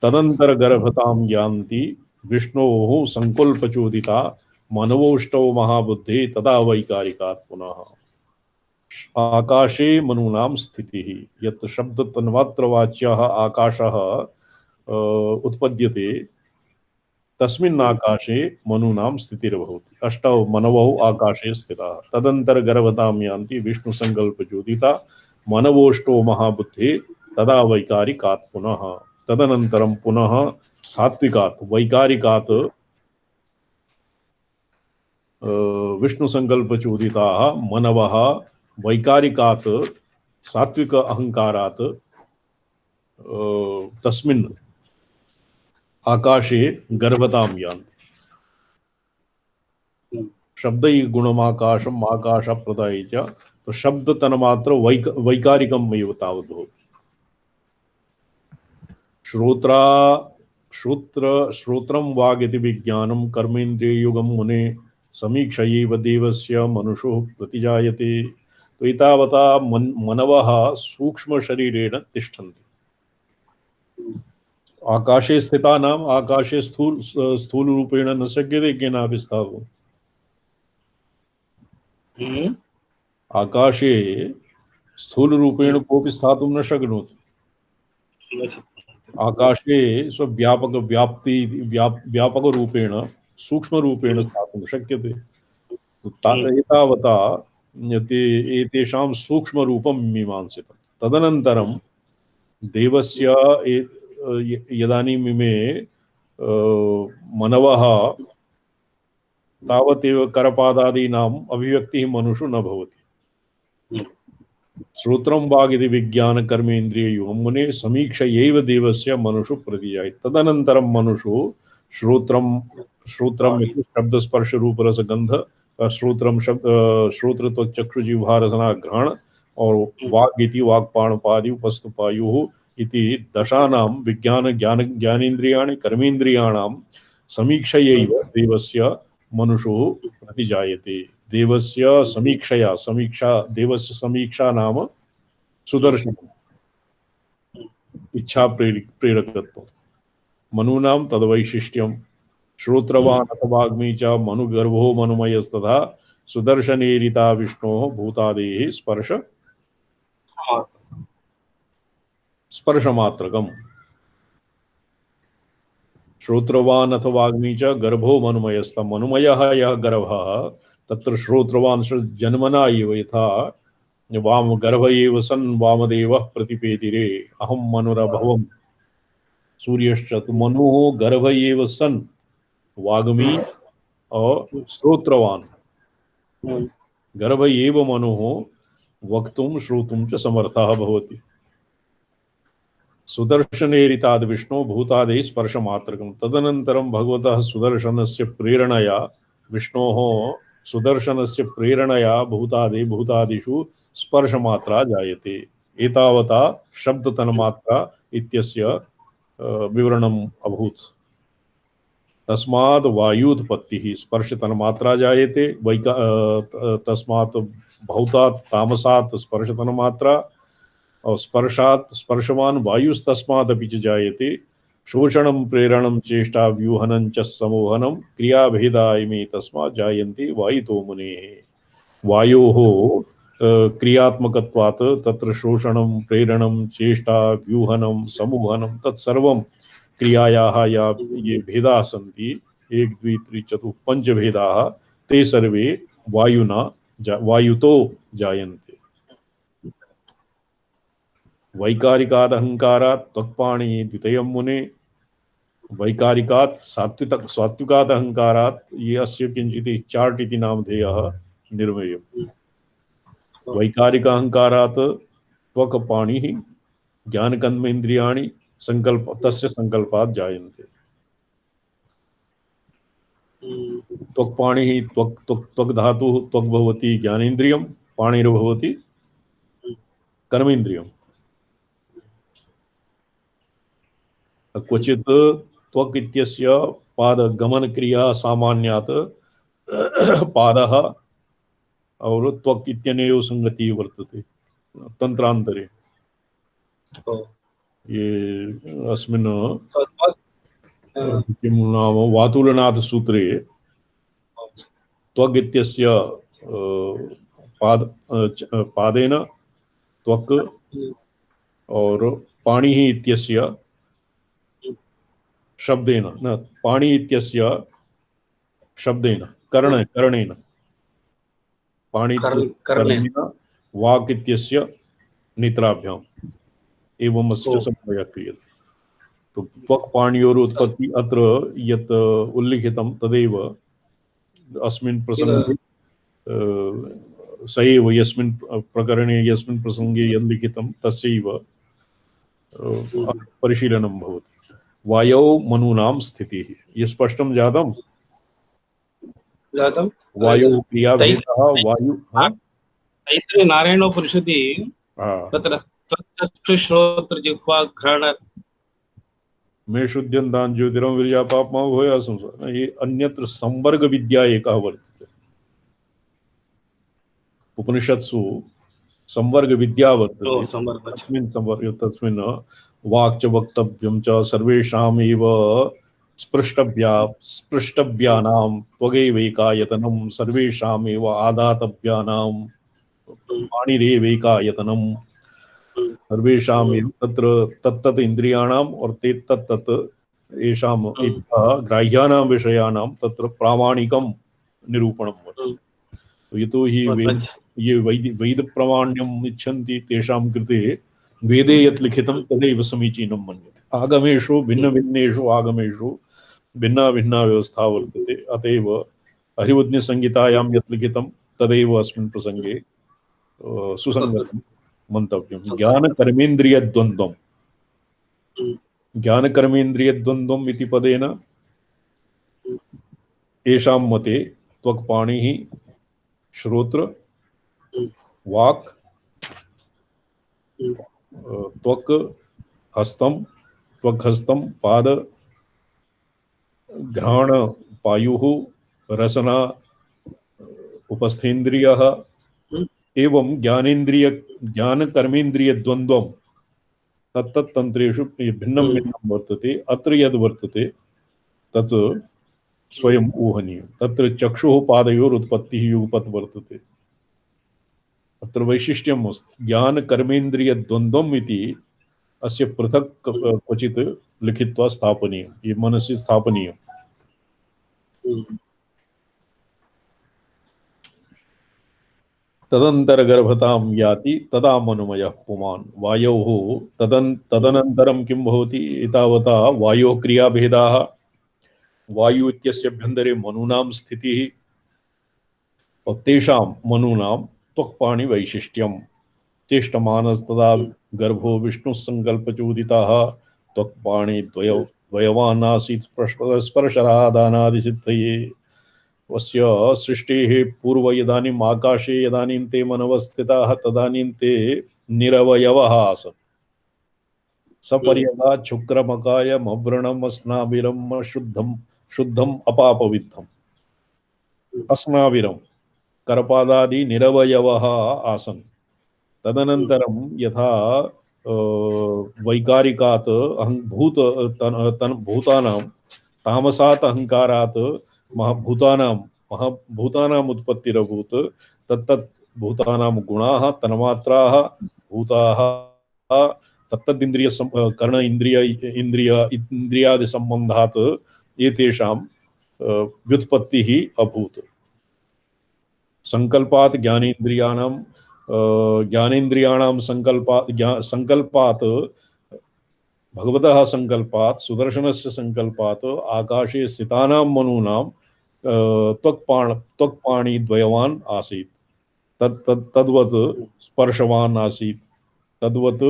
तदंतर गर्भतां यान्ति विष्णोः संकल्पचोदिता मनवोष्टौ महाबुद्धि तदा वैकारिकात् पुनः। आकाशे मनूनां स्थितिः यत् शब्दतन्मात्रवाच्यः आकाशः उत्पद्यते तस्मिन् आकाशे मनूनां स्थितिर्भवति। अष्टौ मनवौ आकाशे स्थिताः। तदंतर गर्भतां यान्ति विष्णुसंकल्पचोदिता मनवोष्टो महाबुद्धि तदा वैकारिकात् पुनः। तदनंतरम पुनः सात्विकात् वैकारिकात् विष्णु संकल्प चोदिताः मनवः वैकारिकात् सात्विक अहंकारात् तस्मिन् आकाशे गर्भतां यान्ति। शब्दै गुणमाकाशम् आकाश प्रदायी च। तो शब्द तन्मात्र वैकारिकम् एव तावत् भवति। श्रोत्रं वागिति विज्ञानं कर्मेन्द्रिययुगं मुने समीक्षयैव देवस्य मनुषो प्रतिजायते। तो एतावता मनवः सूक्ष्म शरीरेण तिष्ठन्ति। आकाशे स्थितानाम् आकाशे स्थूल रूपेण न शक्यते केनापि स्थातुम्। आकाशे स्थूल रूपेण कोऽपि स्थातुं न शक्नोति। आकाशे स्वव्यापक व्यापक रूपेण सूक्ष्म रूपेण स्थातुं शक्यते। एतावता एतेषां सूक्ष्म रूपं मीमांसितं। तदनन्तरं देवस्य यदानीमिमे मनवः तावदेव करपादादीनाम् अभिव्यक्तिः मनुषु न भवति। श्रोत्रं वागिति विज्ञान कर्मेन्द्रिययुगं मुने समीक्षयैव देवस्य मनुषु प्रतिजायते। तदनन्तरं मनुषु श्रोत्रम् इति शब्दस्पर्श रूपरसगन्ध श्रोत्रं श्रोत्रत्वचक्षुजिह्वा ग्रहण और वाग् इति वाक्पाणपादि उपस्थुपायुः इति दशानां विज्ञान ज्ञानेन्द्रियाणि कर्मेन्द्रियाणां समीक्षयैव देवस्य मनुषु प्रतिजायते। देवस्य समीक्षा नाम सुदर्शनम् इच्छा प्रेरकत्वम्। मनूनां तद्वैशिष्ट्यम्। श्रोत्रवान् अथवाग्मी च मनुगर्भो मनुमयस्तथा सुदर्शनेरिता विष्णोः भूतादेः स्पर्शमात्रकम्। श्रोत्रवान् अथवाग्मी च गर्भो मनुमयस्त। मनुमयः यः गर्भः तत्र श्रोत्रवान् जन्मना एव यथा वाम गर्भ एव सन् वामदेवः प्रतिपेदिरे अहं मनुरभवम्। सूर्यश्च मनुः गर्भ एव सन् वाग्मी और श्रोत्रवान् गर्भ एव मनुः वक्तुं श्रोतुं च समर्थः भवति। सुदर्शनेरिताद् विष्णु भूतादेः स्पर्शमात्रकम्। तदनन्तरं भगवतः सुदर्शनस्य प्रेरणया विष्णोः सुदर्शनस्य प्रेरणया भूतादिषु स्पर्शमात्रा जायते। एतावता शब्दतन्मात्रा इत्यस्य विवरणम् अभूत्। तस्मात् वायुत्पत्तिः स्पर्शतन्मात्रा जायते। तस्मात् भौतात् तामसात् स्पर्शतन्मात्रा और स्पर्शात् स्पर्शवान् वायुस्तस्मादपि च जायते। शोषणं प्रेरणं चेष्टा व्यूहनं च समोहनं क्रियाभेदा इमे तस्मात् जायन्ते वायुतो मुनेः। वायोः क्रियात्मकत्वात् तत्र शोषणं प्रेरणं चेष्टा व्यूहनं समोहनं तत्सर्वं क्रियायाः या ये भेदाः सन्ति 1 2 3 4 5 भेदाः ते सर्वे वायुतो जायन्ते। वैकारिकाद अहंकारात् त्वक्पाणि द्वितीयं मुने। वैकारिकात् सात्विकाद अहंकारात् ये अस्य किंचित् चार्ट इति नामधेयः निर्मेयम्। वैकारिक अहंकारात् त्वक्पाणिः ज्ञानकर्मेन्द्रियाणि संकल्प तस्य संकल्पात् जायन्ते। त्वक्पाणिः त्वक् धातुः त्वक् भवति ज्ञानेन्द्रियं, पाणिर्भवति कर्मेन्द्रियम्। क्वचित् त्वक् इत्यस्य पादगमनक्रिया सामान्यात् पादः और त्वक् इत्यनेयोः संगतिः वर्तते तन्त्रान्तरे। ये अस्मिन् किं नाम वातुलनाथ सूत्रे त्वग् इत्यस्य पादेन त्वक् और पाणिः इत्यस्य शब्देन न पाणि इत्यस्य शब्देन कर्णेन पाणि कर्णेन वाक् इत्यस्य नेत्राभ्याम् एवं अस्य सम्यक् क्रियते। तो त्वक् पाणियोः उत्पत्ति अत्र यत् उल्लिखितं तदेव अस्मिन् प्रसंगे स एव यस्मिन् प्रकरणे यस्मिन् प्रसंगे यद् लिखितं तस्यैव परिशीलनं भवति। वायौ मनूनां स्थितिः ये स्पष्टं जातं वायौ क्रियाभेदः वायु तैत्तिरीय नारायणोपनिषदि तत्र चक्षुश्रोत्र जिह्वा घ्राण मे शुद्ध्यन्तान् ज्योतिरं विर्या पापमा भूया संसार। ये अन्यत्र संवर्ग विद्या एकः वर्तते। उपनिषत्सु संवर्ग विद्या वर्तते। तस्मिन् वाक् च वक्तव्यं च सर्वेषामेव स्पृष्टव्यानां त्वगैवैकायतनं सर्वेषामेव आदातव्यानां पाणिरेवैकायतनं सर्वेषामेव तत्र तत्तत् इंद्रियाणाम् और ते तत्तत् येषां ग्राह्यानां विषयाणां तत्र प्रामाणिकं निरूपणं वर्तते। यतो हि ये वैद प्रामाण्यम् इच्छन्ति तेषां कृते वेदे यत् लिखितं तदेव समीचीनं मन्यते। आगमेषु भिन्नभिन्नेषु आगमेषु भिन्ना भिन्ना व्यवस्था वर्तते। अतएव हरिवज्ञसंहितायां यत् लिखितं तदेव अस्मिन् प्रसंगे सुसंगतं मंतव्यं। ज्ञानकर्मेन्द्रियद्वन्द्वं ज्ञानकर्मेन्द्रियद्वन्द्वम् इति पदेन येषां मते त्वक्पाणिः श्रोत्र वाक् त्वक् हस्तं त्वक्हस्तं पाद घ्राण पायुः रसना उपस्थेन्द्रियः एवं ज्ञानकर्मेन्द्रिय द्वन्द्वं तत्तत् तंत्रेषु भिन्नं भिन्नं वर्तते। अत्र यद् वर्तते तत् स्वयं ऊहनीयं। तत्र चक्षुः पादयोः उत्पत्तिः युगपत् वर्तते। अत्र वैशिष्ट्यम् अस्ति। ज्ञानकर्मेन्द्रिय द्वन्द्वम् इति अस्य पृथक् क्वचित् लिखित्वा स्थापनीयं, ये मनसि स्थापनीयम्। तदन्तरगर्भतां याति तदा मनोमयः पुमान्। वायोः तदनन्तरं किं भवति? एतावता वायोः क्रियाभेदाः, वायु इत्यस्य अभ्यन्तरे मनूनां स्थितिः और तेषां मनूनां त्वक्पाणि वैशिष्ट्यं। चेष्टमानस्तदा गर्भो विष्णुः संकल्पचोदितः त्वक्पाणि द्वयवान् आसीत् स्पर्शरादानादिसिद्धये। वस्य सृष्टेः पूर्व यदानीम् आकाशे यदानीं ते मनवस्थिताः तदानीं ते निरवयवः आसन्। सपर्यगात् शुक्रमकायम् अव्रणम् अस्नाविरम् शुद्धम् अपापविद्धम्। अस्नाविरं करपादादि निरवयवः आसन्। तदनन्तरं यथा वैकारिकात् भूतानां तामसात् अहंकारात् महाभूतानाम् उत्पत्तिरभूत्। तत्तत् भूतानां गुणाः तन्मात्राः भूताः तत्तदिन्द्रिय कर्ण इंद्रियादि संबंधात् एतेषां व्युत्पत्तिः अभूत्। संकल्पात् ज्ञानेन्द्रियाणां ज्ञानेन्द्रियाणां संकल्पात् भगवतः संकल्पात् सुदर्शनस्य संकल्पात् आकाशे स्थितानां मनूनां त्वक्पाणि द्वयवान् आसीत् तद्वत् स्पर्शवान् आसीत् तद्वत्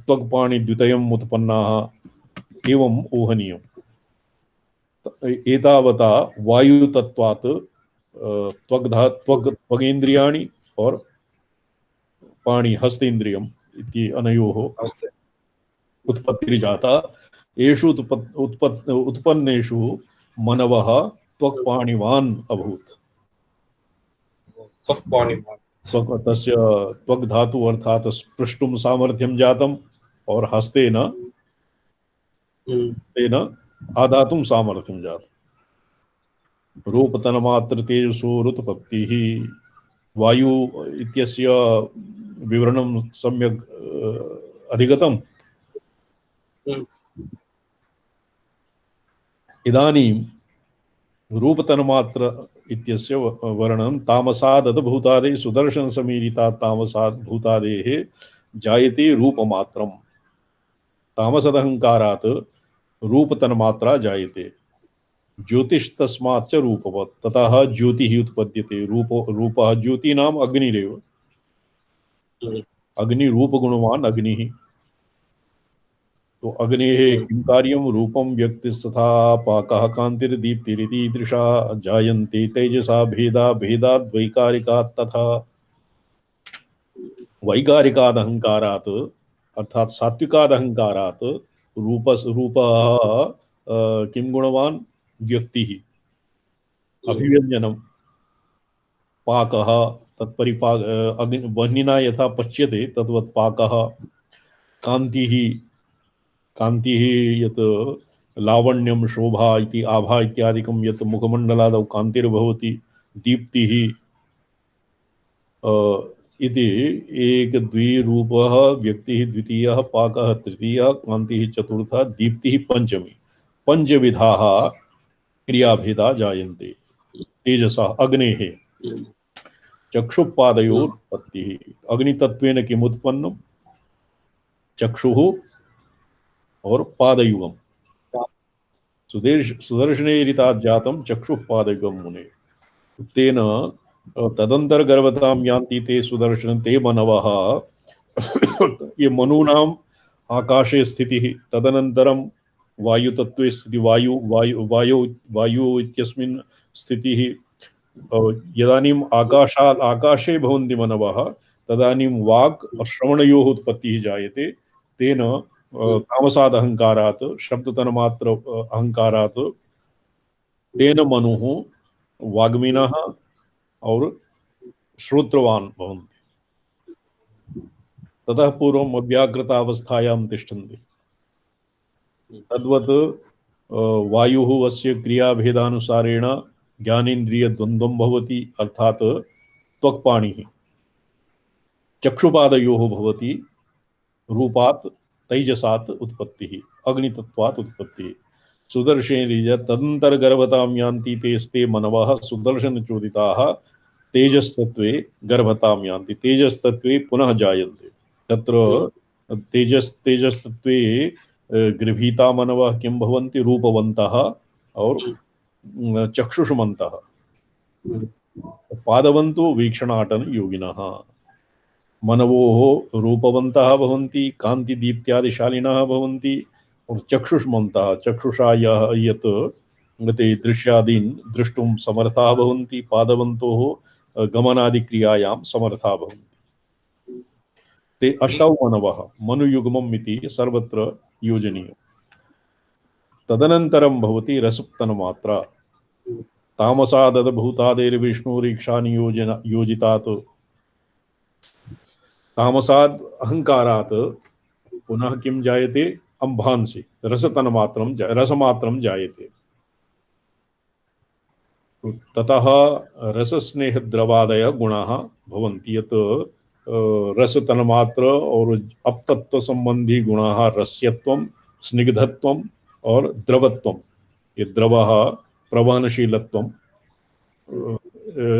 त्वक्पाणि द्वितयम् उत्पन्नाः एवम् ऊहनीयम्। एतावता वायुतत्वात् त्वगेन्द्रियाणि और पाणि हस्तेन्द्रियम् इति अनयोः उत्पत्तिर्जाता। येषु उत्पन्नेषु मनवः त्वक्पाणिवान् अभूत्। तस्य त्वक् धातु अर्थात स्पृष्टुं सामर्थ्यं जातम् और हस्तेन तेन आदातुं सामर्थ्यं जातम्। रूपतन्मात्र तेजसोरुत्पत्तिः। वायु इत्यस्य विवरणं सम्यक् अधिगतम्। इदानीं रूपतन्मात्र इत्यस्य वर्णनं तामसादध भूतादे सुदर्शन समीरिता तामसाद् भूतादेः जायते रूपमात्रम्। तामसदहंकारात् रूपतन्मात्रा जायते। ज्योतिस्तस्मात् च रूपवत् ततः ज्योतिः उत्पद्यते। रूपः ज्योतीनाम् अग्निरेव। अग्नि रूपगुणवान् अग्निः। तो अग्नेः किं कार्यं रूपं व्यक्तिस्तथा पाकः कान्तिर्दीप्तिरिति ईदृशा जायन्ते तेजसा भेदाद् वैकारिकात् तथा। वैकारिकादहंकारात् अर्थात सात्विकादहंकारात् रूपः किं गुणवान् व्यक्तिः अभिव्यञ्जनं पाकः तत्परिपाक वह्निना यथा पच्यते तद्वत् पाकः। कान्तिः यत् लावण्यं शोभा इति आभा इत्यादिकं यत् मुखमण्डलादौ कान्तिर्भवति। दीप्तिः इति एक द्विरूपः व्यक्तिः द्वितीयः पाकः तृतीयः कान्तिः चतुर्थः दीप्तिः पंचमी। पंचविधाः क्रियाभेदा जायन्ते तेजसः अग्नेः। चक्षुपादयोरुत्पत्तिः। अग्नितत्वेन किम् उत्पन्नं? चक्षुः और पादयुगम। सुदर्शनेरितात् जातं चक्षुः पादयुगम मुने। तेन तदंतर गर्भतां यान्ति ते सुदर्शन ते मनवः। ये मनूनाम् आकाशे स्थितिः तदनन्तरं वायुतत्वे स्थितिः वायु इत्यस्मिन् स्थितिः। यदानीम् आकाशे भवन्ति मनवः तदानीं वाक् श्रवणयोः उत्पत्तिः जायते। तेन तामसाद् अहंकारात् शब्दतन्मात्र अहंकारात् तेन मनुः वाग्मिनः और श्रोत्रवान् भवन्ति। ततः पूर्वम् अव्याकृतावस्थायां तिष्ठन्ति। तद्वत् वायुः अस्य क्रियाभेदानुसारेण ज्ञानेन्द्रियद्वन्द्वं भवति अर्थात् त्वक्पाणिः। चक्षुपादयोः भवति रूपात् तैजसात् उत्पत्तिः अग्नितत्वात् उत्पत्तिः। सुदर्शनेरिय तदन्तर्गर्भतां यान्ति तेस्ते मनवः सुदर्शनचोदिताः तेजस्तत्वे गर्भतां यान्ति। तेजस्तत्वे पुनः जायन्ते। तत्र तेजस्तत्वे गृभीता मनवः किं भवन्ति? रूपवन्तः और चक्षुषमन्तः। पादवन्तो वीक्षणाटन योगिनः। मनवोः रूपवन्तः भवन्ति कान्तिदीप्त्यादिशालिनः भवन्ति और चक्षुष्मन्तः चक्षुषा यत् ते दृश्यादीन् द्रष्टुं समर्थाः भवन्ति। पादवन्तोः गमनादिक्रियायां समर्थाः भवन्ति। ते अष्टौ मनवः मनुयुग्मम् इति सर्वत्र योजनीयम्। तदनन्तरं भवति रसतन्मात्रा। तामसादभूतादेर्विष्णुरीक्षानियोजितात् तामसाद् अहंकारात् पुनः किं जायते? अंभांसि रसमात्रं जायते। ततः रसस्नेहद्रवादय गुणाः भवन्ति। यत् रसतन्मात्र और अपतत्व संबंधी गुणाः रस्यत्वं स्निग्धत्वं और द्रवत्वं। ये द्रवः प्रवहनशीलत्वं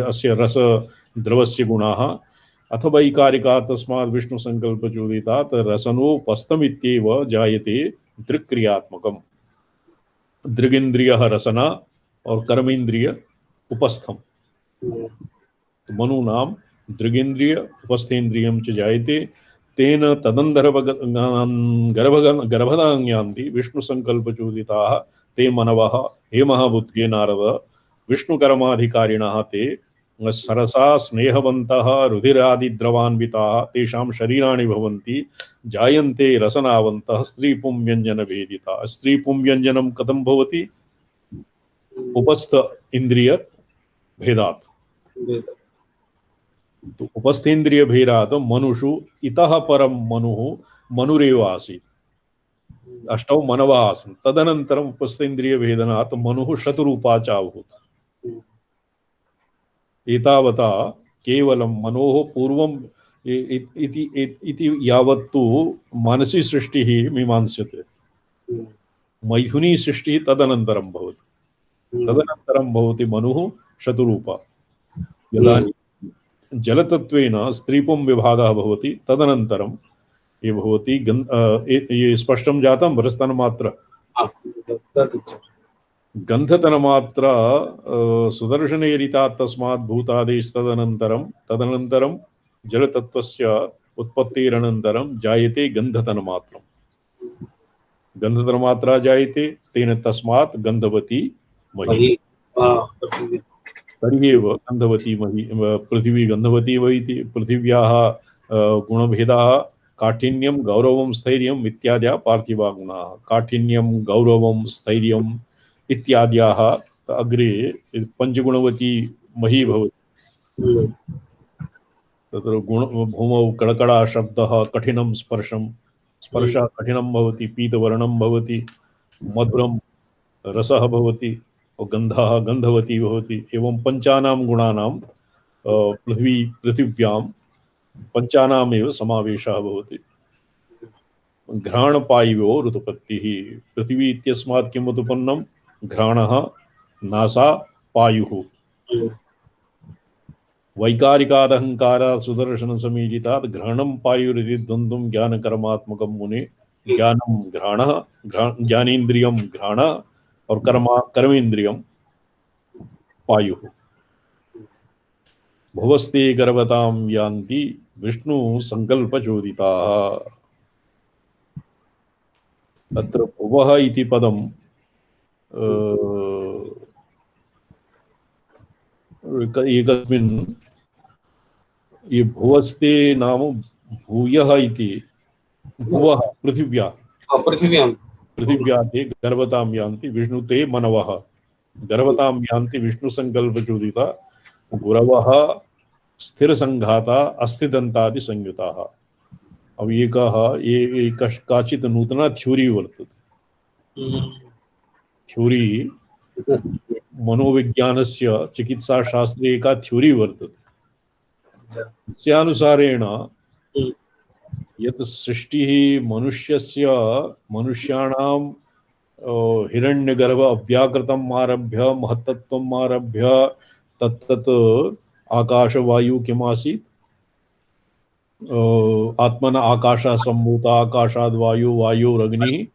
अस्य द्रवस्य गुणाः अथ वैकारिकात् तस्मात् विष्णुसङ्कल्पचोदितात् रसनोपस्थमित्येव जायते दृक्क्रियात्मकम्। दृगिंद्रियः रसना और कर्मेंद्रिय उपस्थम। तो मनूनां दृगिंद्रिय उपस्थेन्द्रियं च जायते तेन गर्भदान्यान्ति विष्णुसङ्कल्पचोदिताः ते मनवः हे महाबुद्धे नारद विष्णुकर्माधिकारिणः ते सरसा स्नेहवन्तः रुधिरादिद्रवान्विताः तेषां शरीराणि भवन्ति जायन्ते रसनावन्तः स्त्रीपुंव्यञ्जनभेदिताः। स्त्रीपुंव्यञ्जनं कथं भवति? उपस्थ इंद्रिय भेदात्। तो उपस्थेन्द्रिय भेदात् मनुषु इतः परम मनुरेव आसीत्। अष्टौ मनवः आसन्, तदनन्तरम् उपस्थेन्द्रिय भेदनात् मनुः शतरूपा चाभूत्। एतावता केवलं मनोः पूर्वं इति यावत्तु मनसि सृष्टिः मीमांस्यते। मैथुनी सृष्टिः तदनन्तरं भवति। तदनन्तरं भवति मनुः शतरूपा। यदा जलतत्वेन स्त्रीपुं विभागः भवति तदनन्तरं ये भवति ये स्पष्टं जातं रसतन्मात्रा गन्धतन्मात्रा सुदर्शनेरितात् तस्मात् भूतादेस्तदनन्तरं जलतत्त्वस्य उत्पत्तिरनन्तरं जायते गन्धतन्मात्रं। गन्धतन्मात्रा जायते तेन तस्मात् गन्धवती मही। तर्ह्येव गन्धवती मही पृथिवी गन्धवती वहीति। पृथिव्याः गुणभेदाः काठिन्यं गौरवं स्थैर्यम् इत्याद्याः पार्थिवा गुणाः। काठिन्यं गौरवं स्थैर्यम् इत्याद्याः अग्रे पञ्चगुणवती मही भवति। तत्र गुण भूमौ कड़कड़ा शब्दः कठिनं स्पर्शं स्पर्शः कठिनं भवति, पीतवर्णं भवति, मधुरं रसः भवति और गन्धः गन्धवती भवति। एवं पंचानां गुणानां पृथिव्यां पंचानामेव समावेशः भवति। घ्राणपायिवो ऋतुपत्तिः। पृथिवी इत्यस्मात् किम् उत्पन्नं? घ्राणः नासा पायुः। वैकारिकादहङ्कारात् सुदर्शनसमीजितात् घ्राणं पायुरिति द्वन्द्वं ज्ञानकर्मात्मकं मुने। ज्ञानं घ्राणः, ज्ञानेन्द्रियं घ्राणः और कर्मेन्द्रियं पायुः। भुवस्ते गर्भतां यान्ति विष्णु संकल्पचोदिताः। अत्र भुवः इति पदं एकस्मिन् ये भुवस्ते नाम भूयः इति भुवः पृथिव्या ते गर्भतां यान्ति विष्णु ते मनवः। गर्भतां यान्ति विष्णु संकल्पचोदिता गुरवः स्थिर संघाता अस्थिदन्तादि संयुताः। अब ये काचित् नूतना थ्योरी वर्तते। थ्योरी मनोविज्ञानस्य चिकित्साशास्त्रे एका थ्योरी वर्तते। तस्यानुसारेण यत् सृष्टिः मनुष्याणां हिरण्यगर्भ अव्याकृतम् आरभ्य महत्तत्वम् आरभ्य तत्तत् आकाशवायु किम् आसीत्? आत्मना आकाशः सम्भूता, आकाशाद् वायु, वायुरग्निः,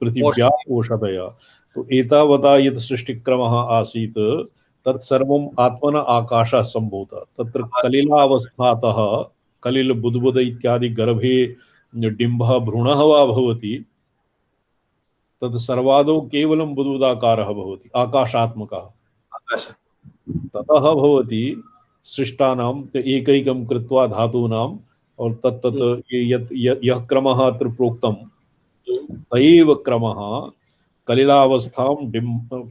पृथिव्या ओषधयः। तो एतावता यत् सृष्टिक्रमः आसीत् तत्सर्वम् आत्मना आकाशः सम्भूतः। तत्र कलिलावस्थातः कलिल बुद्बुद इत्यादि गर्भे डिम्बः भ्रूणः वा भवति तत् सर्वादौ केवलं बुद्बुदाकारः भवति, आकाशात्मकः। ततः भवति सृष्टानां एकैकं कृत्वा धातूनां और तत्तत् यः क्रमः अत्र प्रोक्तं तयैव क्रमः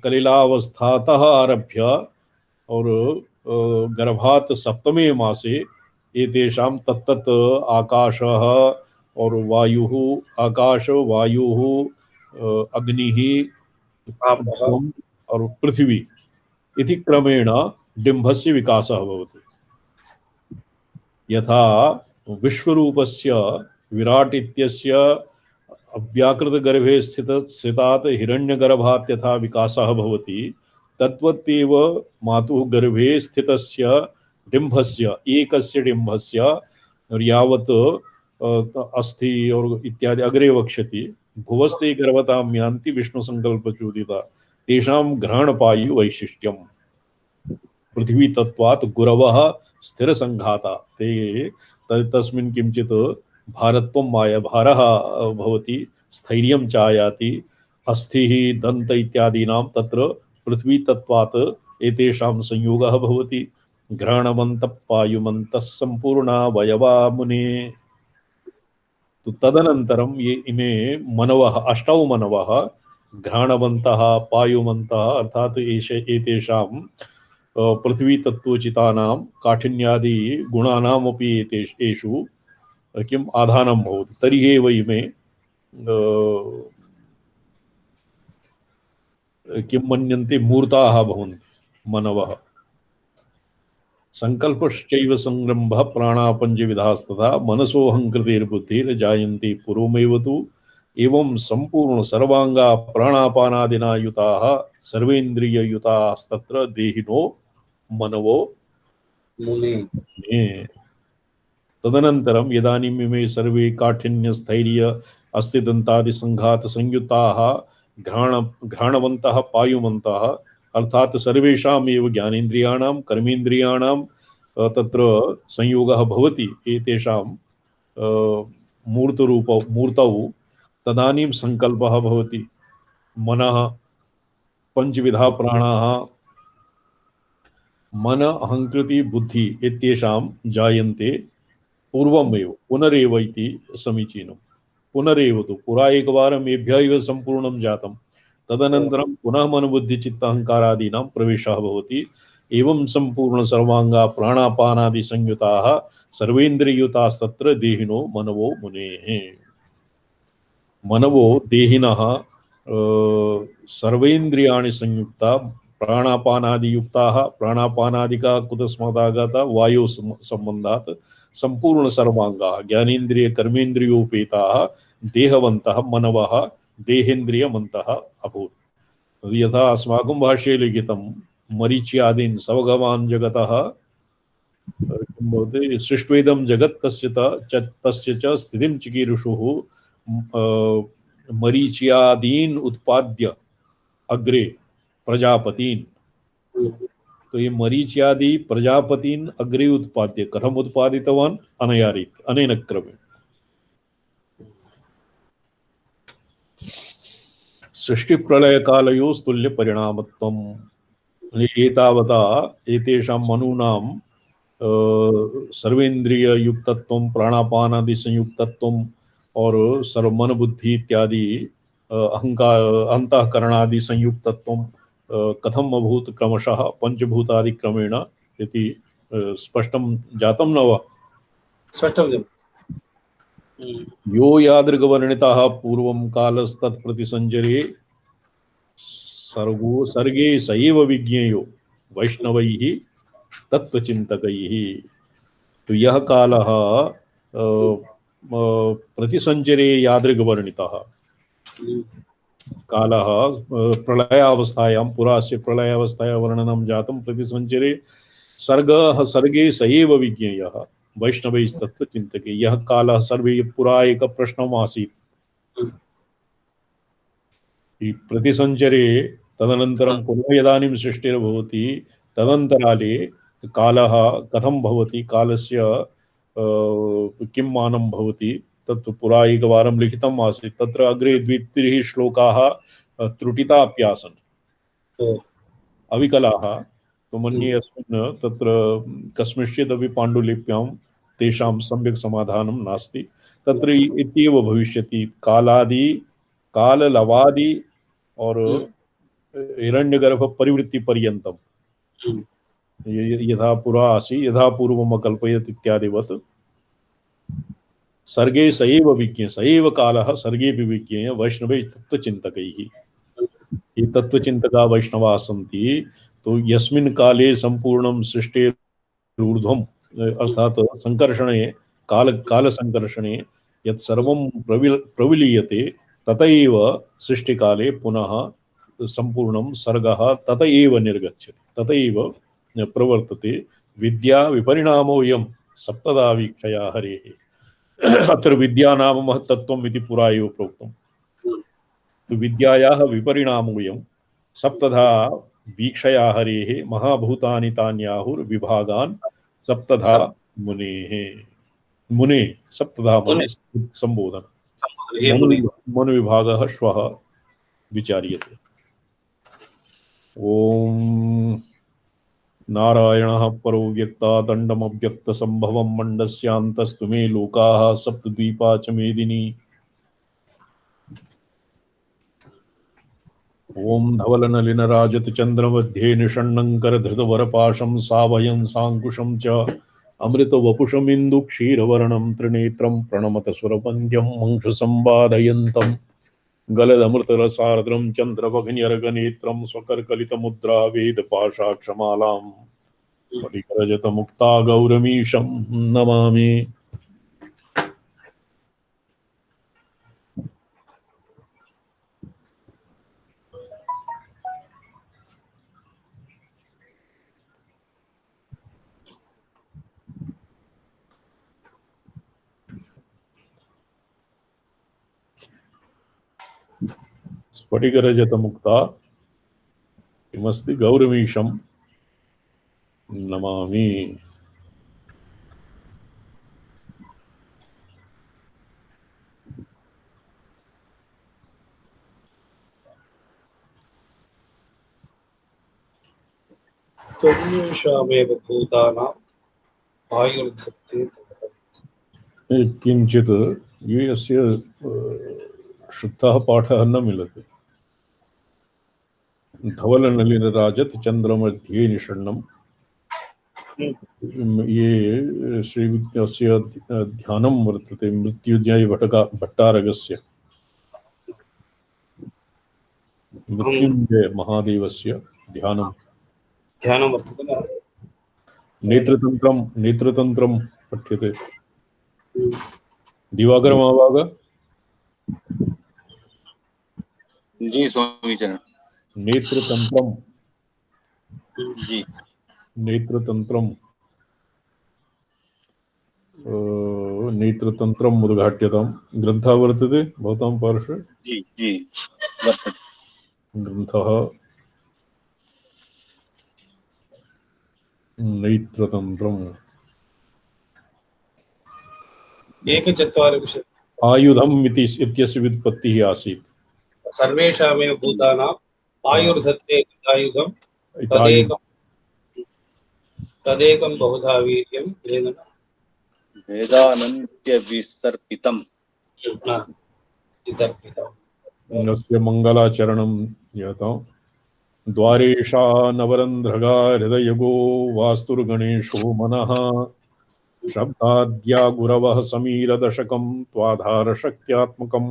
कलिलावस्थातः आरभ्य और गर्भात् सप्तमे मासे एतेषां तत्तत् आकाशः और वायुः, आकाश वायुः अग्निः और पृथिवी इति क्रमेण डिम्भस्य विकासः भवति। यथा विश्वरूपस्य विराट इत्यस्य अव्याकृत गर्भे स्थितात् हिरण्यगर्भात् यथा विकासः भवति तद्वत्तेव मातुः गर्भे स्थितस्य डिम्भस्य एकस्य डिम्भस्य यावत् अस्थि और इत्यादि अग्रे वक्ष्यति भुवस्ते गर्भतां यान्ति विष्णुसङ्कल्पचोदिता तेषां ग्रहणपायु वैशिष्ट्यम् पृथ्वी तत्वात् गुरवः स्थिरसङ्घाता ते तस्मिन् किञ्चित् भारत्वं माया भारः भवति स्थैर्यं चायाति अस्थिः दन्त इत्यादीनां तत्र पृथ्वी तत्वात् एतेषां संयोगः भवति घ्राणवन्तः पायुमन्तः सम्पूर्णा वयवा मुने तो तदनन्तरं ये इमे मनवः अष्टौ मनवः घ्राणवन्तः पायुमन्तः अर्थात् एतेषां पृथ्वी तत्त्वचितानां काठिन्यादि गुणानामपि एषु किम् आधानं भवति तर्हि एव इमे किं मन्यन्ते मूर्ताः भवन्ति मनवः संकल्पश्चैव संरम्भः प्राणापञ्चविधास्तथा मनसोऽहङ्कृतिर्बुद्धिर्जायन्ते पूर्वमेव तु एवं संपूर्ण सर्वांगा प्राणापानादिना युताः सर्वेन्द्रिययुतास्तत्र देहिनो मनवो मुने तदनन्तरं यदानीम् इमे सर्वे काठिन्य स्थैर्य अस्थिदन्तादि संघात संयुताः घ्राणवन्तः पायुमन्तः अर्थात सर्वेषाम् एव ज्ञानेन्द्रियाणां कर्मेन्द्रियाणां तत्र संयोगः भवति एतेषां मूर्तौ तदानीं संकल्पः भवति मनः पंचविधा प्राणाः मन अहङ्कृति बुद्धि इत्येषां जायन्ते पूर्वमेव पुनरेव इति समीचीनं पुनरेव तु पुरा एकवारम् एभ्यः इव सम्पूर्णं जातं तदनन्तरं पुनः मनोबुद्धिचित्तहङ्कारादीनां प्रवेशः भवति एवं सम्पूर्ण सर्वांगा प्राणापानादि संयुताः सर्वेन्द्रिययुतास्तत्र देहिनो मनवो मुनेः मनवो देहिनः सर्वेन्द्रियाणि संयुक्ता प्राणापानादि युक्ताः प्राणापानादिका कुतस्मादागता वायु संबंधात् संपूर्ण सर्वांगाः ज्ञानेन्द्रिय कर्मेन्द्रियोपेताः देहवन्तः मनवः देहेन्द्रियमन्तः अभूत् यथा अस्माकं भाष्ये लिखितं मरीच्यादीन् सवगवान् जगतः किं भवति सृष्ट्वेदं जगत् तस्य च स्थितिं चिकीर्षुः मरीच्यादीन् उत्पाद्य अग्रे प्रजापतीन् तो ये मरीच्यादि प्रजापतीन् अग्रे उत्पाद्य कथम उत्पादितवान् अनया रीत्या अनेन क्रमेण सृष्टि प्रलय कालयोस्तुल्य परिणामत्वम् एतावता एतेषां मनूनां सर्वेन्द्रिय युक्तत्वं प्राणापानादि संयुक्तत्वं और सर्वमन बुद्धि इत्यादि अहंकार अंतःकरणादि संयुक्तत्वं कथम अभूत क्रमशः पंचभूतादि क्रमेण इति स्पष्टं जातं न वा स्पष्टं यो यादृगवर्णितः पूर्वं कालस्तत्प्रतिसञ्जरे सर्गे स एव विज्ञेयो वैष्णवैः तत्त्वचिन्तकैः तो यह कालः प्रतिसञ्चरे यादृगवर्णितः कालः प्रलयावस्थायां पुरास्य प्रलयावस्थाया वर्णनं जातं प्रतिसञ्चरे सर्गे स एव विज्ञेयः वैष्णवैस्तत्त्वचिन्तके यः कालः सर्वे पुरा एक प्रश्नमासीत् प्रतिसञ्चरे तदनन्तरं पुनः इदानीं सृष्टिर्भवति तदन्तराले कालः कथं भवति कालस्य किं मानं भवति तत् पुरा एकवारं लिखितम् आसीत् तत्र अग्रे 2-3 श्लोकाः त्रुटिताप्यासन् अविकलाः तो मन्ये अस्मिन् तत्र कस्मिंश्चिदपि पाण्डुलिप्यां तेषां सम्यक् समाधानं नास्ति तत्र इत्येव भविष्यति कालादि काललवादि और हिरण्यगर्भ परिवृत्ति पर्यन्तं यथा पुरा आसीत् यथा पूर्वम् अकल्पयत् इत्यादिवत् सर्गे स एव विज्ञेय स एव कालः सर्गेऽपि विज्ञेय वैष्णवैः तत्त्वचिन्तकैः ये तत्त्वचिन्तका वैष्णवाः सन्ति तो यस्मिन् काले संपूर्णं सृष्टेरूर्ध्वम् अर्थात संकर्षणे काल संकर्षणे यत् सर्वं प्रविलीयते ततैव सृष्टिकाले पुनः संपूर्णं सर्गः तत एव निर्गच्छति, ततैव प्रवर्तते। विद्या विपरिणामोऽयं सप्तधा वीक्षया हरेः। अत्र विद्या नाम महत्तत्त्वम् इति पुरा एव प्रोक्तम्। विद्यायाः विपरिणामोऽयं सप्तधा वीक्षया हरेः महाभूतानि तान्याहुर्विभागान् सप्तधा मुनेः। मुने सप्तधा मुने संबोधन मनुविभागः श्वः विचार्यते। ओम नारायणः परो व्यक्ता दण्डमव्यक्तसम्भवं मण्डस्यान्तस्तु मे लोकाः सप्तद्वीपा च मेदिनी। ओम धवलनलिनराजतचन्द्रमध्ये निषण्णङ्करधृतवरपाशं साभयं साङ्कुशं च अमृतवपुषमिन्दुक्षीरवर्णं त्रिनेत्रं प्रणमत सुरपन्द्यं मंशुसंवादयन्तं गलदमृतरसार्द्रं चन्द्रभगिन्यर्गनेत्रं स्वकर्कलितमुद्रा वेदपाशाक्षमालां स्फटिकरजतमुक्ता गौरमीशं नमामि। स्फटिकरजतमुक्ता किमस्ति गौरमीशं नमामि। सर्वेषामेव भूतानाम् आयुर्धत्ते किंचित ये अस्य शुद्धः पाठः न मिलति। धवलनलिनराजत चन्द्रमध्ये निषण्णं, ये श्रीविद्यस्य ध्यानं वर्तते मृत्युञ्जय भट्टारकस्य, मृत्युञ्जय महादेवस्य ध्यानं वर्तते न। नेत्रतन्त्रं पठ्यते। दिवाकर महाभाग जी स्वामी जी। नेत्रतंत्रम जी नेत्रतंत्रम् उद्घाट्यतां ग्रन्थः वर्तते भवतां पार्श्वे। जी जी वर्तते ग्रन्थः नेत्रतंत्रम्। एकचत्वारिंशत् आयुधम् इत्यस्य व्युत्पत्तिः आसीत्। सर्वेषामेव भूतानाम् आयुर्धत्ते आयुधं तदेकं बहुधा वीर्यं वेदानन्त्य विसर्पितम्। अस्य मङ्गलाचरणं यतां द्वारेशा नवरन्ध्रगा हृदयगो वास्तुर्गणेशो मनः शब्दाद्या गुरवः समीरदशकं त्वाधारशक्त्यात्मकं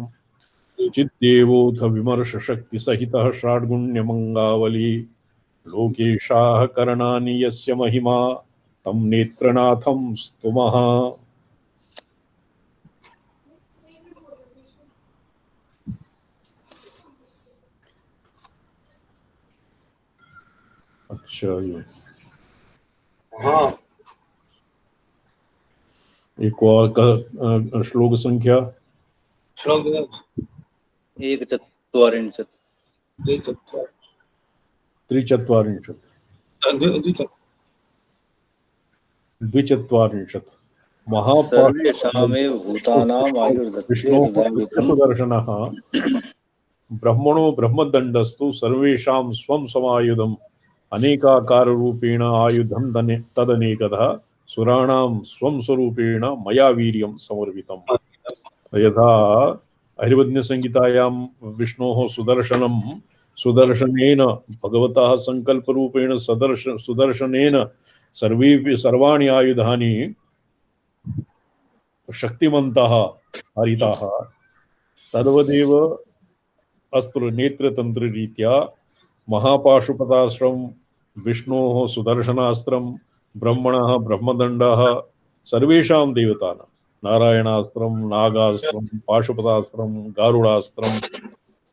चिद्देवोऽथ विमर्शशक्तिसहितः षड्गुण्यमङ्गावली लोकेशाः करणानि यस्य महिमा तं नेत्रनाथं स्तुमः। अच्छा ये हाँ एक और का श्लोक संख्या एकचत्वारिंशत् त्रिचत्वारिंशत् द्विचत्वारिंशत् सर्वेषामेव भूतानाम् आयुर्धत्ते सुदर्शनः ब्रह्मणो ब्रह्मदण्डस्तु सर्वेषां स्वं समायुधम् अनेकाकाररूपेण आयुधं तदनेकधा सुराणां स्वं स्वरूपेण मया वीर्यं समर्पितम्। यथा हरिवज्ञसंहितायां विष्णोः सुदर्शनेन भगवतः संकल्परूपेण सुदर्शनेन सर्वाणि आयुधानि शक्तिमन्तः हरिताः, तद्वदेव अस्त्र नेत्रतन्त्ररीत्या महापाशुपतास्त्रं विष्णोः सुदर्शनास्त्रं ब्रह्मणः ब्रह्मदण्डः सर्वेषां देवतानां नारायणास्त्रम, नागास्त्रम, पाशुपतास्त्रम, गारुडास्त्रम,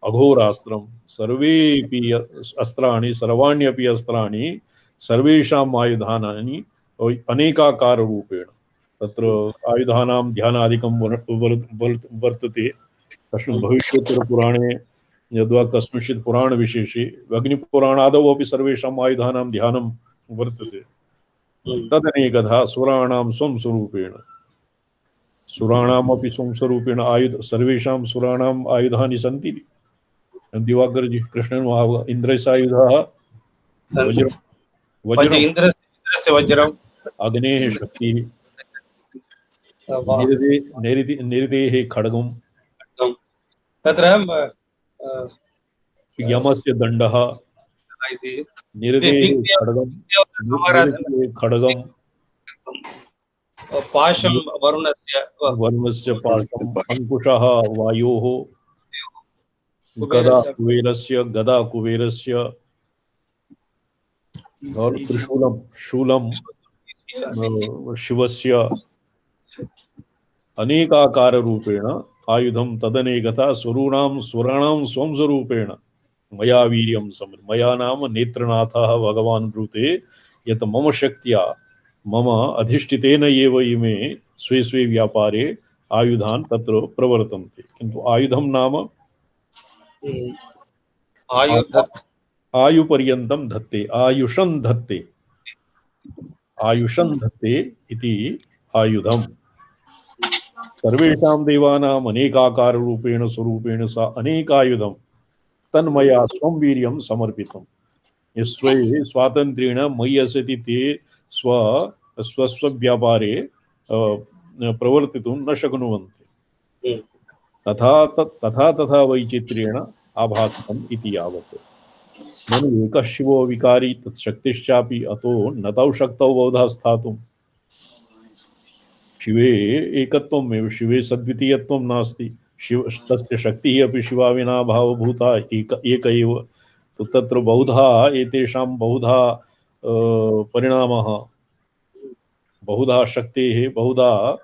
अघोरास्त्रम, सर्वेपि अस्त्राणि, सर्वाण्यपि अस्त्राणि, सर्वेषाम् आयुधानानि अनेकाकार रूपेण। तत्र आयुधानां ध्यानादिकं वर्तते। तस्मिन् भविष्योत्तरपुराणे यद्वा कस्मिंश्चित् पुराणविशेषे अग्निपुराणादौ अपि सर्वेषाम् आयुधानां ध्यानं वर्तते। तदनेकधा सुराणां स्वं स्वरूपेण, सुराणामपि स्वं स्वरूपेण आयुध, सर्वेषां सुराणाम् आयुधानि सन्ति। दिवाकर जी, कृष्णन वहाँ इंद्रस्य आयुधाः वज्र, वज्रम, इंद्रस्य वज्रम, अग्नेः शक्तिः, निरतेः खड्गम्, तत्र यमस्य दण्डः, इति निरतेः खड्गम्, निरतेः खड्गम्, पाशं वरुणस्य, वर्मस्य पाशम्, अंकुशः वायोः, गदा कुबेरस्य, गदा कुबेरस्य, और त्रिशूलम, शूलम शिवस्य, अनेकाकार रूपेण आयुधं तदनेकथा सुरूणां सुराणां स्वं स्वरूपेण मया वीर्यं समर, मया नाम नेत्रनाथः भगवान् ब्रूते यत् मम शक्त्या मम अधिष्ठितेन एव इमे स्वे स्वे व्यापारे आयुधान् तत्र प्रवर्तन्ते। किन्तु आयुधं नाम आयुपर्यन्तं धत्ते, आयुषं धत्ते, आयुषं धत्ते इति आयुधम्। सर्वेषां देवानाम् अनेकाकार रूपेण स्वरूपेण सा अनेकायुधं तन्मया स्वं वीर्यं समर्पितम्। स्वे स्वातन्त्र्येण मयि असति ते स्वस्वव्यापारे प्रवर्तितुं न शक्नुवन्ति। तथा तथा वैचित्र्येण आभासम् इति यावत्। ननु एकः शिवो विकारी तत्शक्तिश्चापि अतो न तौ शक्तौ बहुधा स्थातुम्। शिवे एकत्वमेव, शिवे सद्वितीयत्वं नास्ति। शिव तस्य शक्तिः अपि शिवा विना भावभूता एक एव। तो तत्र बहुधा एतेषां बहुधा परिणामः, बहुधा शक्तेः बहुधा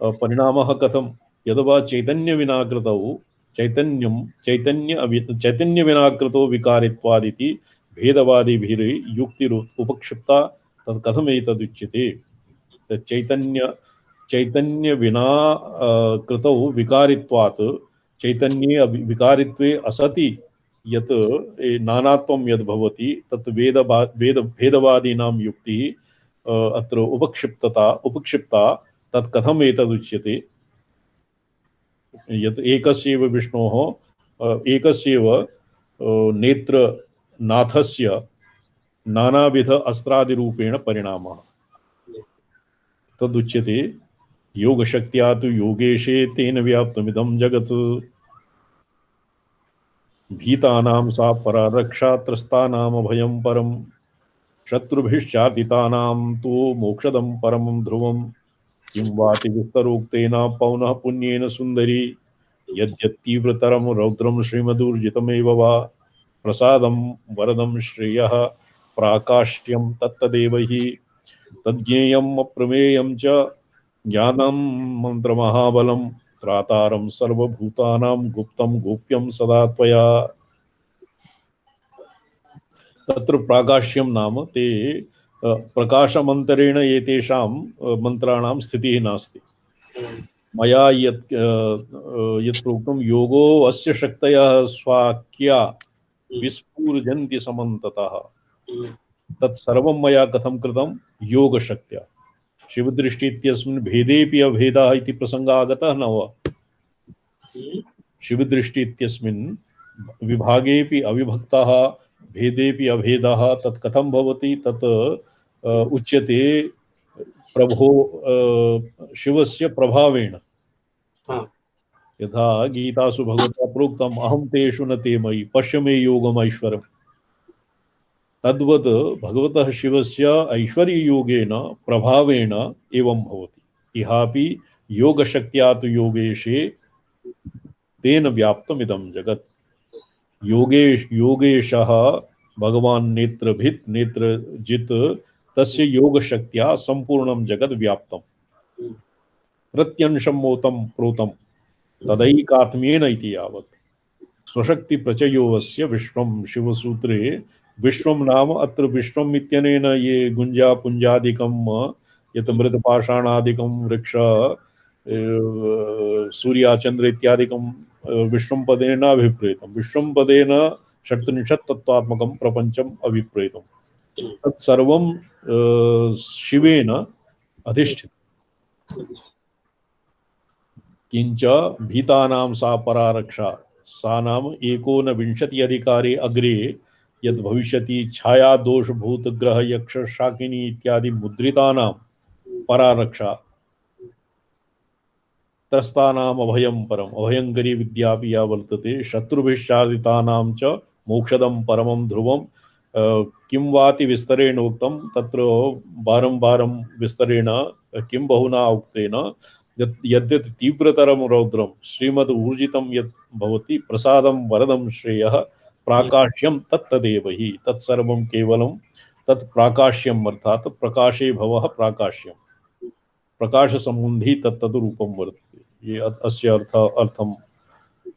परिणामः कथं यद्वा चैतन्य विना कृतौ चैतन्य विना कृतो विकारित्वादिति भेदवादिभिः युक्तिर् उपक्षिप्ता। तत् कथमेतदुच्यते? चैतन्य विना कृतौ विकारित्वात् चैतन्ये विकारित्वे असति यत् नानात्वं यद् भवति तत् भेदवादीनां युक्तिः अत्र उपक्षिप्ता। तत् कथम् एतदुच्यते? यत् एकस्यैव विष्णोः एकस्यैव नेत्रनाथस्य नानाविध अस्त्रादिरूपेण परिणामः तदुच्यते। योगशक्त्या तु योगेशे तेन व्याप्तमिदं जगत्। भीतानां सा परा रक्षा, त्रस्तानाम् अभयं परम्। शत्रुभिश्चादितानां तु मोक्षदं परमं ध्रुवम्। किं वाति विस्तरोक्तेन पौनः पुण्येन सुन्दरी। यद्यत्तीव्रतरं रौद्रं श्रीमदूर्जितमेव वा। प्रसादं वरदं श्रेयः प्राकाश्यं तत्तदेव हि। तज्ज्ञेयम् अप्रमेयं च ज्ञानं मंत्रमहाबलं। त्रातारं सर्वभूतानां गुप्तं गोप्यं सदा त्वया। तत्र प्राकाश्यं नाम ते प्रकाशमन्तरेण एतेषां मन्त्राणां स्थितिः नास्ति। मया यत् प्रोक्तं योगो अस्य शक्तयः स्वाक्या विस्फूर्जन्ति समन्ततः। तत्सर्वं मया कथं कृतं? योगशक्त्या। शिवदृष्टि इत्यस्मिन् भेदेपि अभेदः इति प्रसङ्गः आगतः न वा? शिवदृष्टि इत्यस्मिन् विभागेपि अविभक्तः भेदेपि अभेदः तत् कथं भवति? तत् उच्यते प्रभो शिवस्य प्रभावेण। यथा गीतासु भगवता प्रोक्तम् अहं तेषु न ते मयि पश्य मे योगमैश्वरम्। तद्वत् भगवतः शिवस्य ऐश्वर्ययोगेन प्रभावेण एवं भवति। इहापि योगशक्त्या तु योगेशे तेन व्याप्तमिदं जगत्। योगेशः भगवान् नेत्रभित् नेत्रजित् तस्य योगशक्त्या संपूर्णं जगत् व्याप्तम्। प्रत्यंशं मोतं प्रोतं तदैकात्म्येन इति यावत् स्वशक्ति प्रचयोवस्य विश्वं शिवसूत्रे विश्वं नाम अत्र विश्वम् इत्यनेन ये गुंजा पुंजादिकं यत् मृतपाषाणादिकं वृक्ष सूर्याचंद्र इत्यादिकं विश्वं पदेन अभिप्रेतं विश्वं पदेन षट्त्रिंशत् तत्त्वात्मकं प्रपञ्चम् अभिप्रेतं तत्सर्वं शिवेन अधिष्ठितं किंच भीतानां सा परारक्षा सा नाम एकोनविंशति अधिकारे अग्रे यद् भविष्यति छाया दोष भूत ग्रह यक्ष शाकिनी इत्यादि मुद्रितानां परारक्षा त्रस्तानाम अभयं परम अभयंकरी विद्यापि या वर्तते शत्रुभिश्चादितानां च मोक्षदं परमं ध्रुवं किं वाति विस्तरेण उक्तं तत्र बारं विस्तरेण किं बहुना उक्तेन यद्यत् तीव्रतरं रौद्रं श्रीमद् ऊर्जितं यत् भवति प्रसादं वरदं श्रेयः प्राकाश्यं तत्तदेव हि तत्सर्वं केवलं तत् प्राकाश्यम् अर्थात् प्रकाशे भवः प्राकाश्यं प्रकाश संबंधी तत्तद् रूपं वर्तते ये अस्य अर्थम्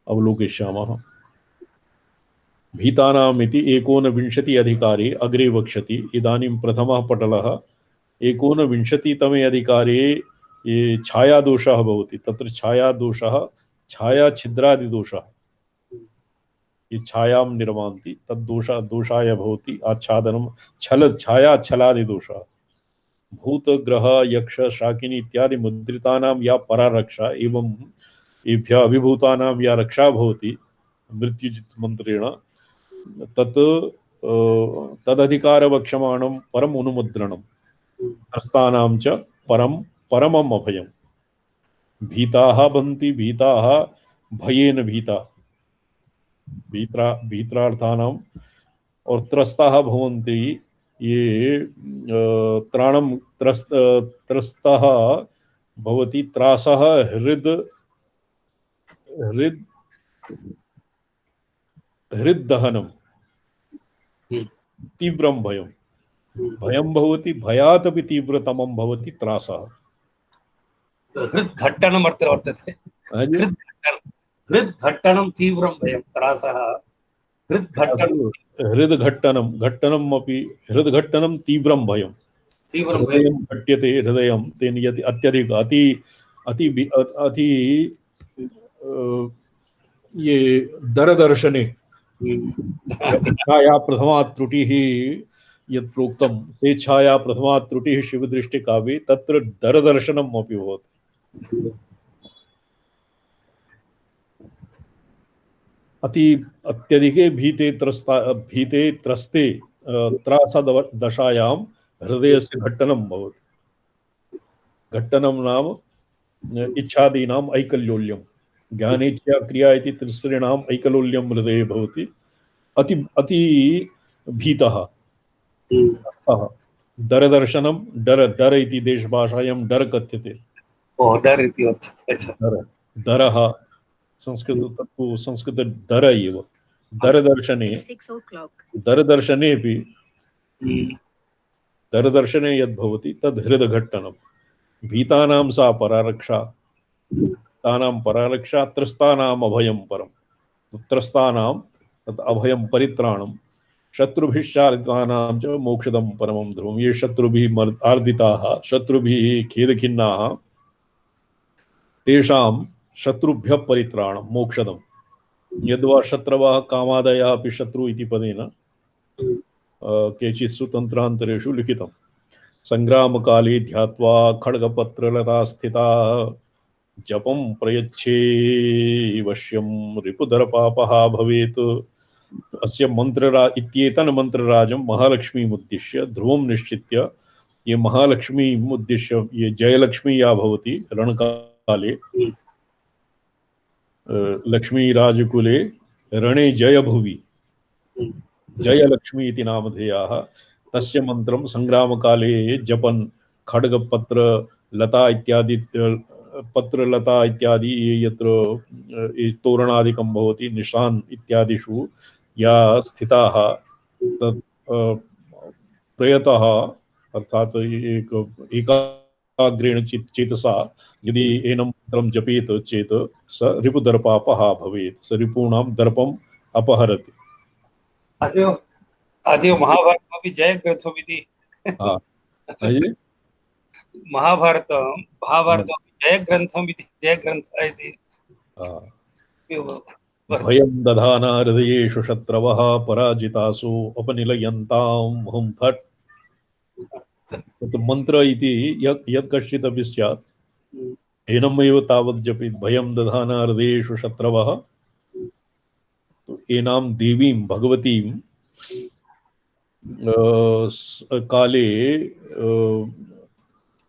अवलोकयिष्यामः भीतानाम् इति एकोनविंशति अधिकारे अग्रे वक्ष्यति इदानीं प्रथमः पटलः एकोनविंशतितमे अधिकारे ये छायादोषः भवति तत्र छायादोषः छायाछिद्रादिदोषः ये छायां निर्मान्ति तद्दोषाय भवति आच्छादनं छल छायाच्छलादिदोषः भूत ग्रह यक्ष शाकिनी इत्यादि मुद्रितानां या परारक्षा एवं एभ्यः अभिभूतानां या रक्षा भवति मृत्युजित् मंत्रेण तत् तदधिकारवक्ष्यमाणं परम अनुमुद्रणं हस्तानां च परमम् अभयं भीताः भवन्ति भीताः भयेन भीता भीत्रार्थानां और त्रस्ताः भवन्ति ये त्राणं त्रस्तः भवति त्रासः हृद्दहनं तीव्रं भयं भयं भवति भयात् अपि तीव्रतमं भवति त्रासः हृद्घट्टनम् अर्थ वर्तते हृद्घट्टनं तीव्रं भयं त्रासः हृद्घट्टनं घट्टनम् अपि हृद्घट्टनं तीव्रं भयं हृदयं घट्यते हृदयं तेन यदि अत्यधिक अति ये दरदर्शने छाया प्रथमा त्रुटिः यत् प्रोक्तं स्वेच्छाया प्रथमा त्रुटिः शिवदृष्टिकाव्ये तत्र दरदर्शनम् अपि भवति अत्यधिके भीते त्रस्ते त्रासदशायां हृदयस्य घट्टनं भवति घट्टनं नाम इच्छादीनाम् ऐकल्योल्यं ज्ञानेच्छा क्रिया इति तिस्रणाम् ऐकलोल्यं हृदये भवति अति भीतः दरदर्शनं डर इति देशभाषायां डर कथ्यते डर इति अर्थः दरः संस्कृत दर एव दरदर्शनेऽपि दरदर्शने यद्भवति तद् हृदघट्टनं भीतानां सा परारक्षा तानां परारक्षा त्रस्तानाम् अभयं परं त्रस्तानां तत् अभयं परित्राणं शत्रुभिश्चारितानां च मोक्षदं परमं ध्रुवं ये शत्रुभिः आर्दिताः शत्रुभिः खेदखिन्नाः तेषां शत्रुभ्यः परित्राणं मोक्षदं यद्वा शत्रवः कामादयः अपि शत्रु इति पदेन केचित्सु तन्त्रान्तरेषु लिखितं संग्रामकाले ध्यात्वा खड्गपत्रलता स्थिता जपं प्रयच्छे वश्यं रिपुधरपापः भवेत् अस्य इत्येतन् मंत्रराजं महालक्ष्मीमुद्दिश्य ध्रुवं निश्चित्य ये महालक्ष्मीमुद्दिश्य ये जयलक्ष्मी या भवति रणकाले लक्ष्मीराजकुले रणे जयभुवि जयलक्ष्मी इति नामधेयाः तस्य मंत्रं संग्रामकाले जपन् खड्गपत्र लता इत्यादि पत्रलता इत्यादि यत्र तोरणादिकं भवति निशान् इत्यादिषु या स्थिताः तत् प्रयतः अर्थात एकाग्रेण चेतसा यदि एनं मंत्रं जपेत चेत स रिपुदर्पापः भवेत्, स रिपूणां दर्पम् अपहरति। अद्य अद्य महाभारतमपि जयग्रन्थमिति हाँ, अये महाभारतं महाभारतमपि जयग्रन्थमिति जयग्रन्थः इति भयं दधाना हृदयेषु शत्रवः पराजितासु अपनिलयन्तां हुं फट्। तत् मंत्र इति यत् कश्चित् अपि स्यात् एनमेव तावत् जपेत् भयं दधाना हृदयेषु शत्रवः, एनां देवीं भगवतीं काले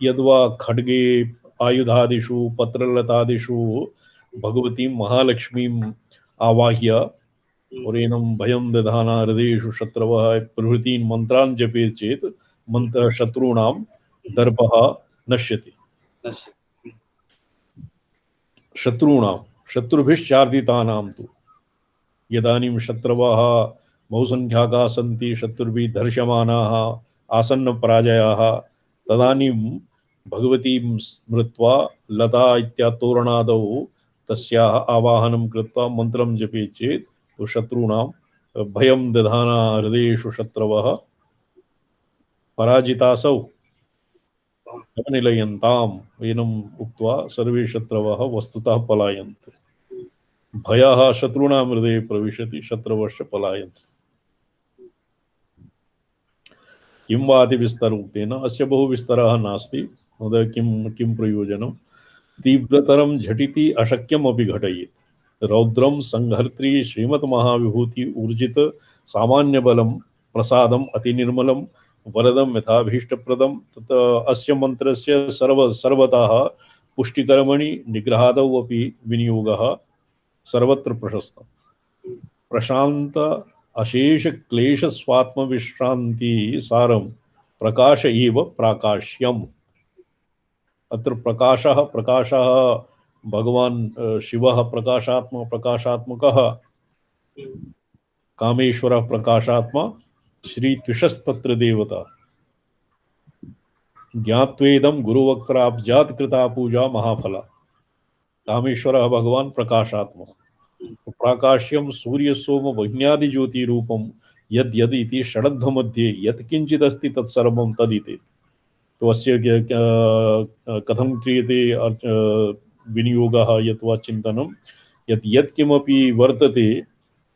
यद्वा खड्गे आयुधादिषु पत्रलतादिषु भगवतीं महालक्ष्मीं आवाह्य और एनं भयं दधाना हृदयेषु शत्रवः प्रभृतीन् मन्त्रान् जपेत् चेत् शत्रूणां दर्पः नश्यति। शत्रूणां शत्रुभिश्चार्दितानां तु यदानीं शत्रवः बहुसंख्याकाः सन्ति, शत्रुभिः धर्ष्यमानाः आसन्नपराजयाः, तदानीं भगवतीं स्मृत्वा लता इत्यातोरणादौ तस्याः आवाहनं कृत्वा मन्त्रं जपेत् चेत् तो शत्रूणां भयं दधाना हृदयेषु शत्रवः पराजितासौ अपनिलयन्ताम् एनम् उक्त्वा सर्वे शत्रवः वस्तुतः पलायन्ते। भयः शत्रूणां हृदये प्रविशति, शत्रवश्च पलायन्ते। किं वाति विस्तरोक्तेन अस्य बहु विस्तरः नास्ति महोदय, किं प्रयोजनं। तीव्रतरं झटिति अशक्यमपि घटयेत्। रौद्रं संहर्त्री श्रीमद्महाविभूति ऊर्जित सामान्यबलं प्रसादम् अतिनिर्मलं वरदं यथाभीष्टप्रदं। तत् अस्य मन्त्रस्य सर्वतः पुष्टिकर्मणि निग्रहादौ अपि विनियोगः सर्वत्र प्रशस्तम्। प्रशांत अशेष क्लेश स्वात्म विश्रांति सारं प्रकाश एव प्राकाश्यम्। अत्र प्रकाशः भगवान् शिवः प्रकाशात्मकः, कामेश्वरः प्रकाशात्मा, श्रीत्विषस्तत्र देवता। ज्ञात्वेदं गुरुवक्त्राब्जात् कृता पूजा महाफला। कामेश्वरः भगवान् प्रकाशात्मा। प्राकाश्यम सूर्य सोम वह्न्यादि ज्योति रूपम यद यद इति षडध्व मध्ये यत् किंचित् अस्ति तत्सर्वं तदिति। तो अस्य कथं क्रियते विनियोगः यत्वा चिन्तनं यत् यत्किमपि वर्तते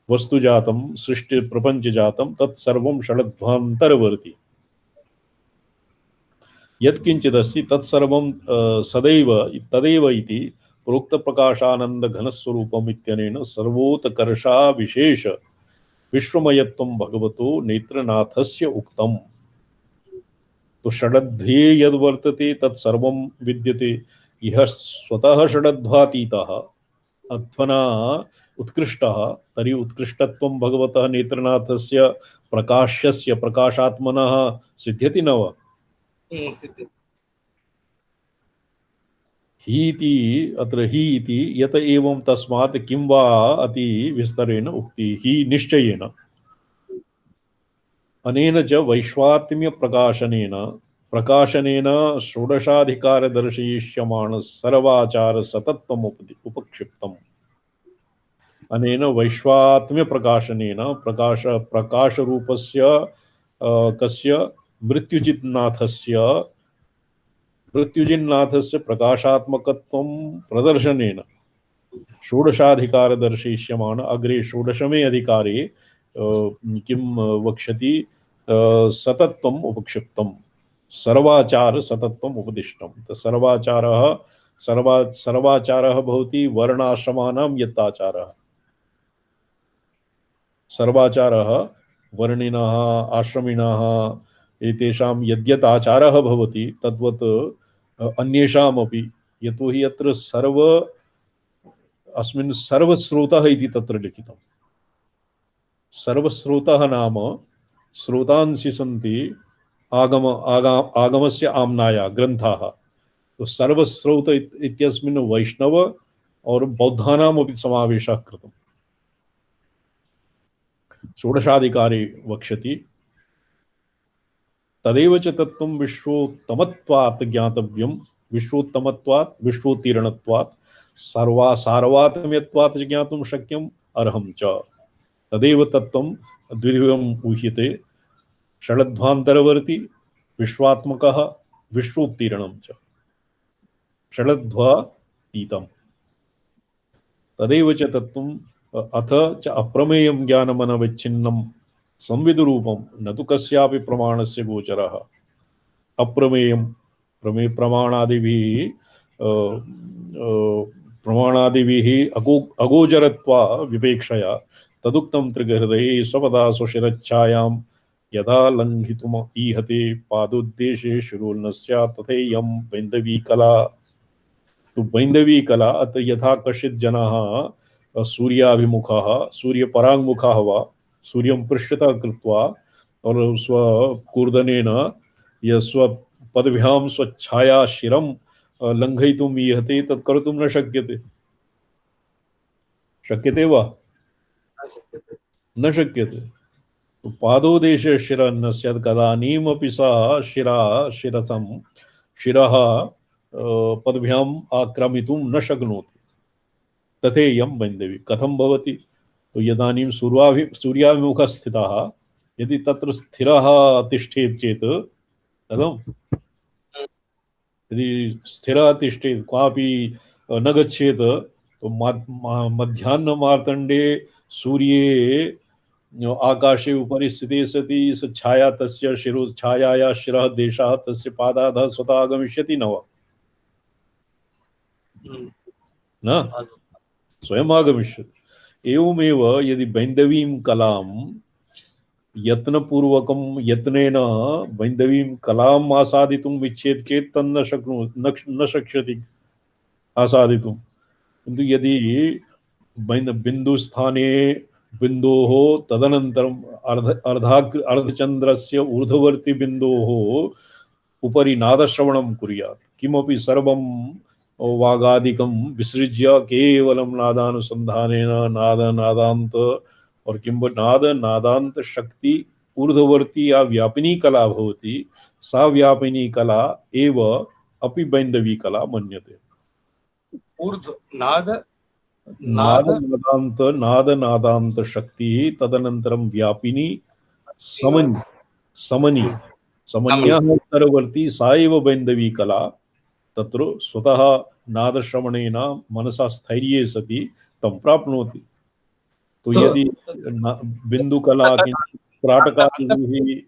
वस्तुजातं सृष्टि प्रपञ्चजातं तत्सर्वं षडध्वान्तरवर्ति। यत्किंचिदस्ति तत्सर्वं सदैव तदेव इति प्रोक्त प्रकाशानंद घनस्वरूपम इत्यनेन सर्वोत्कर्षा विशेष विश्वमयत्वं भगवतो नेत्रनाथस्य उक्तम्। तो षडध्वे यद् वर्तते तत्सर्वं विद्यते। यः स्वतः षडध्वातीतः अध्वना उत्कृष्टः तर्हि उत्कृष्टत्वं भगवतः नेत्रनाथस्य प्रकाश्यस्य प्रकाशात्मनः सिद्ध्यति न वा? हीति अत्र ही इति यत एवं तस्मात् किं वा अति विस्तरेण उक्ति। ही निश्चयेन अनेन च वैश्वात्म्य प्रकाशनेन षोडशाधिकार दर्शयिष्यमाण सर्वाचार सतत्वम् उपक्षिप्तम्। अनेन वैश्वात्म्य प्रकाशनेन प्रकाश रूपस्य कस्य मृत्युजिन्नाथस्य प्रकाशात्मकत्वं प्रदर्शनेन षोडशाधिकार दर्शयिष्यमाण अग्रे षोडशमे अधिकारे किं वक्ष्यति सतत्वम् उपक्षिप्तं सर्वाचार सतत्वम् उपदिष्टं। सर्वाचारः भवति वर्णाश्रमाणां यत् आचारः। सर्वाचारः वर्णिनः आश्रमिणः एतेषां यद्यत् आचारः भवति तद्वत् अन्येषामपि। यतोहि अत्र अस्मिन् सर्वस्रोतः इति तत्र लिखितं। सर्वस्रोतः नाम स्रोतांसि सन्ति आगमस्य आम्नाया ग्रन्थाः। तो सर्वस्रोत इत्यस्मिन् वैष्णव और बौद्धानाम् अपि समावेशः कृतम्। षोडशाधिकारे वक्ष्यति तदेव च तत्त्वं विश्वोत्तमत्वात् ज्ञातव्यं, विश्वोत्तमत्वात् विश्वोत्तीर्णत्वात् सर्वासारवात्म्यत्वात् च ज्ञातुं शक्यम् अर्हं च। तदेव तत्त्वं द्विविधम् ऊह्यते, षडध्वान्तरवर्ती विश्वात्मकः विश्वोत्तीर्णं च। षडध्वातीतम् तदेव च तत्त्वम् अथ च अप्रमेयं ज्ञानमनविच्छिन्नं संविदुरूपं न तु कस्यापि प्रमाणस्य गोचरः। अप्रमेयं प्रमाणादिभिः अगोचरत्वा विपेक्षया तदुक्तं त्रिगहृदये स्वपदा स्वशिरच्छायां यदा लङ्घितुम् ईहते पादोद्देशे शिरोर्न स्यात् तथेयं बैन्दवी कला। तो बैन्दवी कला अत्र यथा कश्चित् जनाः सूर्याभिमुखः सूर्यपराङ्मुखः वा सूर्यं पृष्ठतः कृत्वा और स्वकूर्दनेन स्वपदभ्यां स्वच्छाया शिरं लङ्घयितुम् ईहते तत् कर्तुं न शक्यते। शक्यते वा? न शक्यते। तो पादोदेशे शिरः स्यात् कदानीमपि सः शिरः पदभ्याम् आक्रमितुं न शक्नोति। तथेयं बैन्दवी कथं भवति? तो यदानीं सूर्याभिमुखः स्थितः यदि तत्र स्थिरः तिष्ठेत् चेत् कथं? यदि स्थिरः तिष्ठेत् क्वापि न गच्छेत् तो मध्याह्नमार्तण्डे सूर्ये आकाशे उपरि स्थिते सति छाया तस्य छायाया शिरः देशः तस्य पादादः स्वतः आगमिष्यति न वा? न स्वयं आगमिष्यति। एवमेव यदि बैन्दवीं कलां यत्नपूर्वकं यत्नेन बैन्दवीं कलाम् आसादितुम् इच्छेत् चेत् तन्न न शक्ष्यति आसादितुं। किन्तु यदि बिन्दुस्थाने बिन्दोः तदनन्तरम् अर्धचन्द्रस्य ऊर्ध्ववर्ति बिन्दोः उपरि नादश्रवणं कुर्यात्, किमपि सर्वं वागादिकं विसृज्य केवलं नादानुसन्धानेन नादान्त और किं नादान्त शक्ति ऊर्ध्ववर्ती या व्यापिनी कला भवति, सा व्यापिनी कला एव अपि बैन्दवी कला मन्यते। नादान्त शक्ति तदनन्तरं व्यापिनी समन्यान्तरवर्ती सा एव बैन्दवी कला। तत्र स्वतः नादश्रवणेन मनसा स्थैर्ये सति तं प्राप्नोति। तो यदि बिन्दुकला त्राटकादिभिः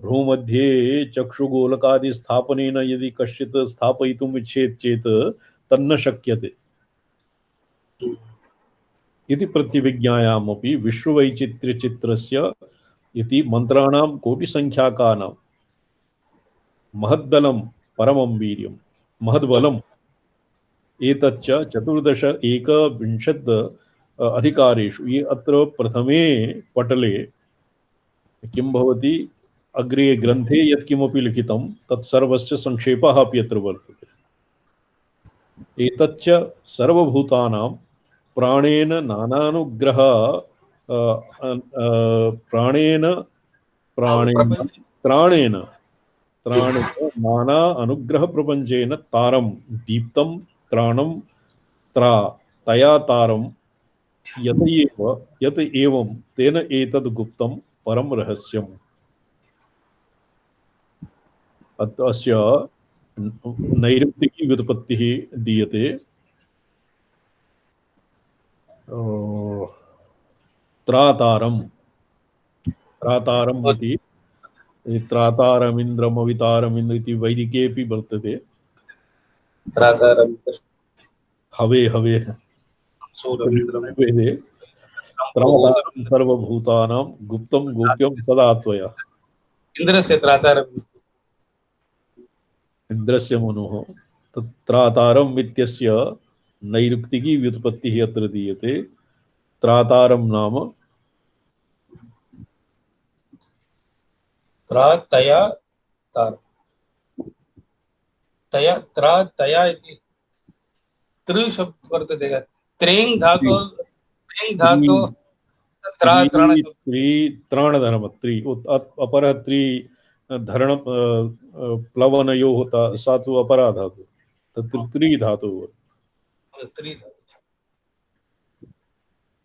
भ्रूमध्ये चक्षुगोलकादि स्थापनेन यदि कश्चित् स्थापयितुम् इच्छेत् चेत् तन्न शक्यते इति प्रतिविज्ञायामपि विश्ववैचित्र्यचित्रस्य इति मंत्राणां कोटिसंख्याकानां महद्बलं परमं वीर्यं महद्बलम् एतच्च 14 अधिकारेषु ये अत्र प्रथमे पटले किं भवति अग्रे ग्रन्थे यत्किमपि लिखितं तत्सर्वस्य संक्षेपः अपि अत्र वर्तते। एतच्च सर्वभूतानां प्राणेन नानानुग्रह त्राणेन नाना अनुग्रह प्रपंचेन तारं दीप्तं त्राणं तया तारं यत एवं तेन एतद् गुप्तं परम रहस्यम्। अस्य नैरुक्तिकी व्युत्पत्तिः दीयते। त्रातारम् इति त्रातारमिन्द्रमवितारमिन्द्र इति वैदिकेऽपि वर्तते। हवे वेदे त्रातारं सर्वभूतानां गुप्तं गोप्यं सदा त्वया। इन्द्रस्य त्रातारम् इन्द्रस्य मनुः त्रातारम् इत्यस्य नैरुक्तिकी व्युत्पत्तिः अत्र दीयते। त्रातारं नाम तया इति त्रि शब्द वर्तते। त्रेङ् धातु त्राणधर्म त्रि अपरः त्रि धरण प्लवनयोः सा तु अपरा धातु, तत्र त्रि धातुः।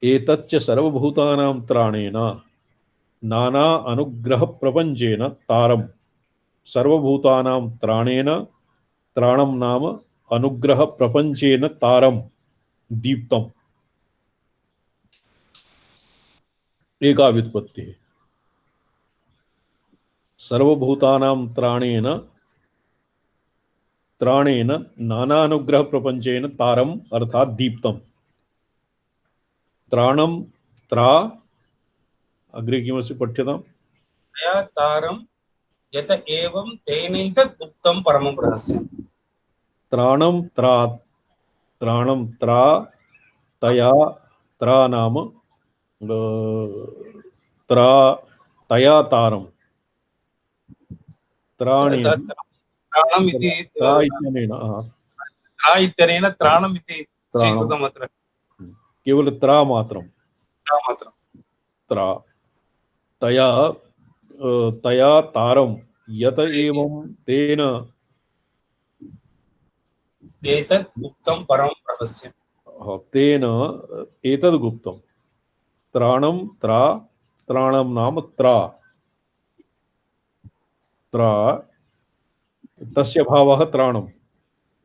एतच्च सर्वभूतानां त्राणेन नाना अनुग्रह प्रपंचेन तारम। सर्वभूतानां त्राणेन, त्राणम नाम अनुग्रह प्रपंचेन तारम दीप्तम। एका व्युत्पत्ति है। सर्वभूतानां त्राणेन, त्राणेन नाना अनुग्रह प्रपंचेन तारम अर्थात दीप्तम। त्राणम त्रा अग्रे किमस्ति पठ्यताम्। तया तारं यत एवं तेनैतत् उक्तं परमं रहस्यम्। त्राणम त्रा, त्राणम त्रा, तया, त्रा नाम त्रा, तया तारम, त्राणेन, त्राणम् इति त्रा इत्यनेन, त्रा इत्यनेन त्राणम् इति त्राणम्, स्वीकृतम् अत्र। केवल त्रा मात्रं। त्रा मात्रम्। त्रा, तया, तया तारम यत एवं तेन एतत् उक्तं परमं रहस्यम्। तेन एतद् गुप्तं। त्राणं त्रा, त्राणं नाम त्रा, त्रा तस्य भावः त्राणं,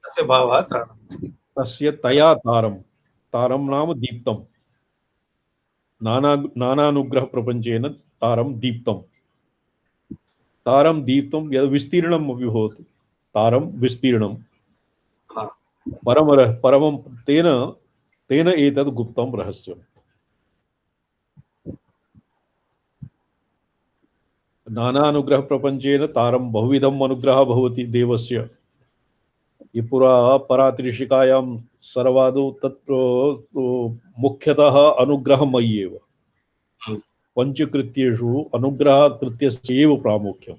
तस्य भावः त्राणम्। तस्य तया तारं, तारं नाम दीप्तं। नानानुग्रह प्रपंचेन तारं दीप्तं। तारं दीप्तं यद् विस्तीर्णम् अपि भवति, तारं विस्तीर्णं। परमं तेन, तेन एतद् गुप्तं रहस्यम्। नानानुग्रह प्रपंचेन तारं बहुविधम् अनुग्रहः भवति देवस्य। ये पुरा परात्रिशिकायां सर्वादौ तत्र मुख्यतः अनुग्रहमयी एव। पंचकृत्येषु अनुग्रहकृत्यस्य एव प्रामुख्यम्।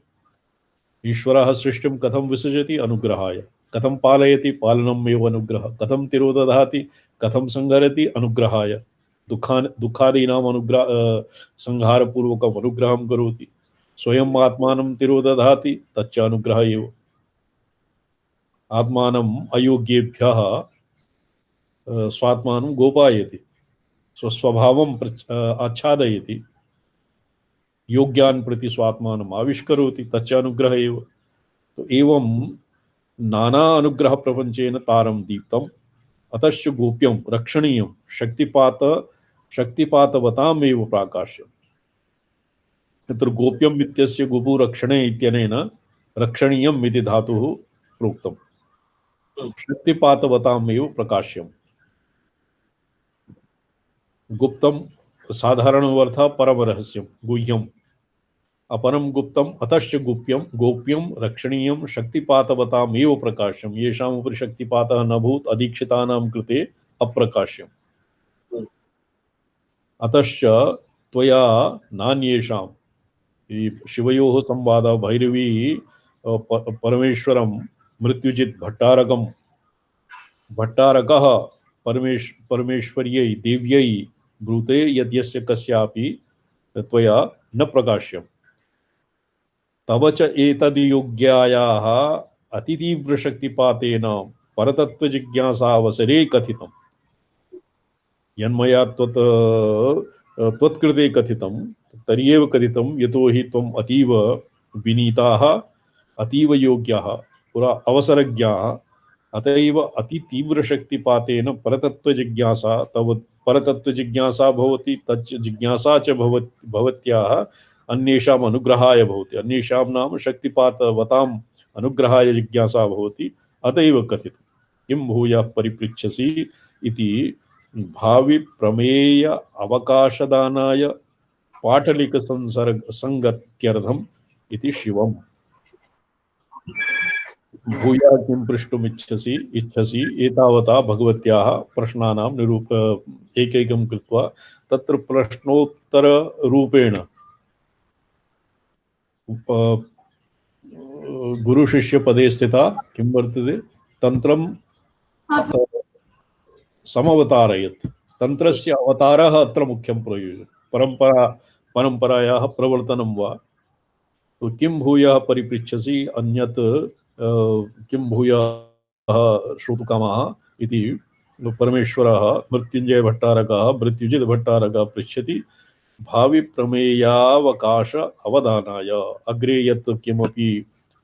ईश्वरः सृष्टिं कथं विसृजति? अनुग्रहाय। कथं पालयति? पालनम् एव अनुग्रहः। कथं तिरोदधाति? कथं संहरति? अनुग्रहाय। दुःखादीनाम् अनुग्रह संहारपूर्वकम् अनुग्रहं करोति। स्वयं आत्मानं तिरोदधाति, तच्च अनुग्रहः एव। आत्मानम् अयोग्येभ्यः स्वात्मानं गोपायति, स्वस्वभावं आच्छादयति, योग्यान् प्रति स्वात्मानम् आविष्करोति, तच्च अनुग्रहः एव। तो एवं नाना अनुग्रह प्रपंचेन तारं दीप्तम् अतश्च गोप्यं रक्षणीयं शक्तिपातवताम् एव प्राकाश्यम्। तत्र गोप्यम् इत्यस्य गोपु रक्षणे इत्यनेन रक्षणीयम् इति धातुः प्रोक्तम्। शक्तिपातवताम् एव प्रकाश्यम्। गुप्तं साधारणोऽर्थः परमरहस्यं, गुह्यम्। अपरं गुप्तम् अतश्च गुप्यं, गोप्यं रक्षणीयं शक्तिपातवताम् एव प्रकाश्यम्। येषाम् उपरि शक्तिपातः न भूत् अदीक्षितानां कृते अप्रकाश्यम्। अतश्च त्वया नान्येषां, शिवयोः संवादः, भैरवी परमेश्वरं मृत्युजित् भट्टारकं, भट्टारकः परमेश्वर्यै देव्यै ब्रूते यद्यस्य कस्यापि त्वया न प्रकाश्यम्। तव च एतद्योग्यायाः अतितीव्रशक्तिपातेन परतत्त्वजिज्ञासावसरे कथितम्। यन्मया त्वत्कृते कथितं तर्ह्येव कथितं यतो हि त्वम् अतीव विनीताः, अतीव योग्याः, पुरा अवसरज्ञाः। अतएव अतितीव्रशक्तिपातेन परतत्त्वजिज्ञासा तव परतत्त्वजिज्ञासा भवति, तच्च जिज्ञासा च भवत्याः अन्येषाम् अनुग्रहाय भवति। अन्येषां नाम शक्तिपातवताम् अनुग्रहाय जिज्ञासा भवति। अतएव कथितं। किं भूयः परिपृच्छसि इति भावि प्रमेय अवकाशदानाय पाटलिक संगत्यर्थम् इति शिवम्। भूयः किं पृष्टुमिच्छसि इच्छसि एतावता भगवत्याः प्रश्नानां एकैकं कृत्वा तत्र प्रश्नोत्तररूपेण गुरुशिष्यपदे स्थिता किं वर्तते? तन्त्रं समवतारयत्। तन्त्रस्य अवतारः अत्र मुख्यं प्रयोजनं। परम्परायाः प्रवर्तनं वा तो किं भूयः परिपृच्छसि अन्यत् किं भूयः श्रोतुकामः इति परमेश्वरः मृत्युंजय भट्टारकः मृत्युजित भट्टारकः पृच्छति भावि प्रमेयावकाश अवधानाय अग्रे यत् किमपि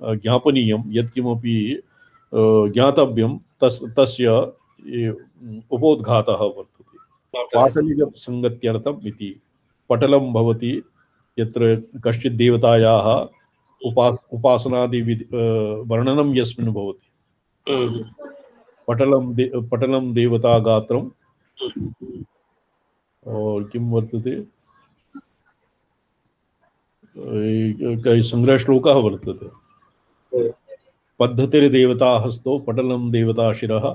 ज्ञापनीयं यत् किमपि ज्ञातव्यं तस्य उपोद्घातः वर्तते पाटलिकसंगत्यर्थम् इति पटलं भवति यत्र कश्चित् देवतायाः उपासनादि वर्णनं यस्मिन् भवति पटलं देवता गात्रम् और किं वर्तते संग्रह श्लोकः वर्तते पद्धतिर्देवता हस्तो पटलं देवता शिरः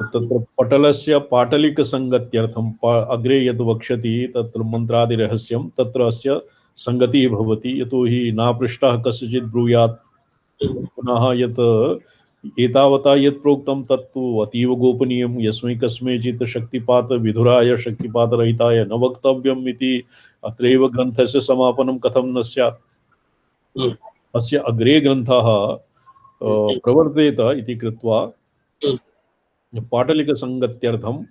तत्र पटलस्य पाटलिकसंगत्यर्थम् अग्रे यद् वक्ष्यति तत्र मन्त्रादिरहस्यं तत्र अस्य संगतिः भवति यतोहि नापृष्टः कस्यचित् ब्रूयात् पुनः यत् एतावता यत् प्रोक्तं तत्तु अतीव गोपनीयं यस्मै कस्मैचित् शक्तिपात विधुराय शक्तिपातरहिताय न वक्तव्यम् इति अत्रैव ग्रन्थस्य समापनं कथं न स्यात् अस्य अग्रे ग्रन्थः प्रवर्तेत इति कृत्वा पाटलिकसंगत्यर्थं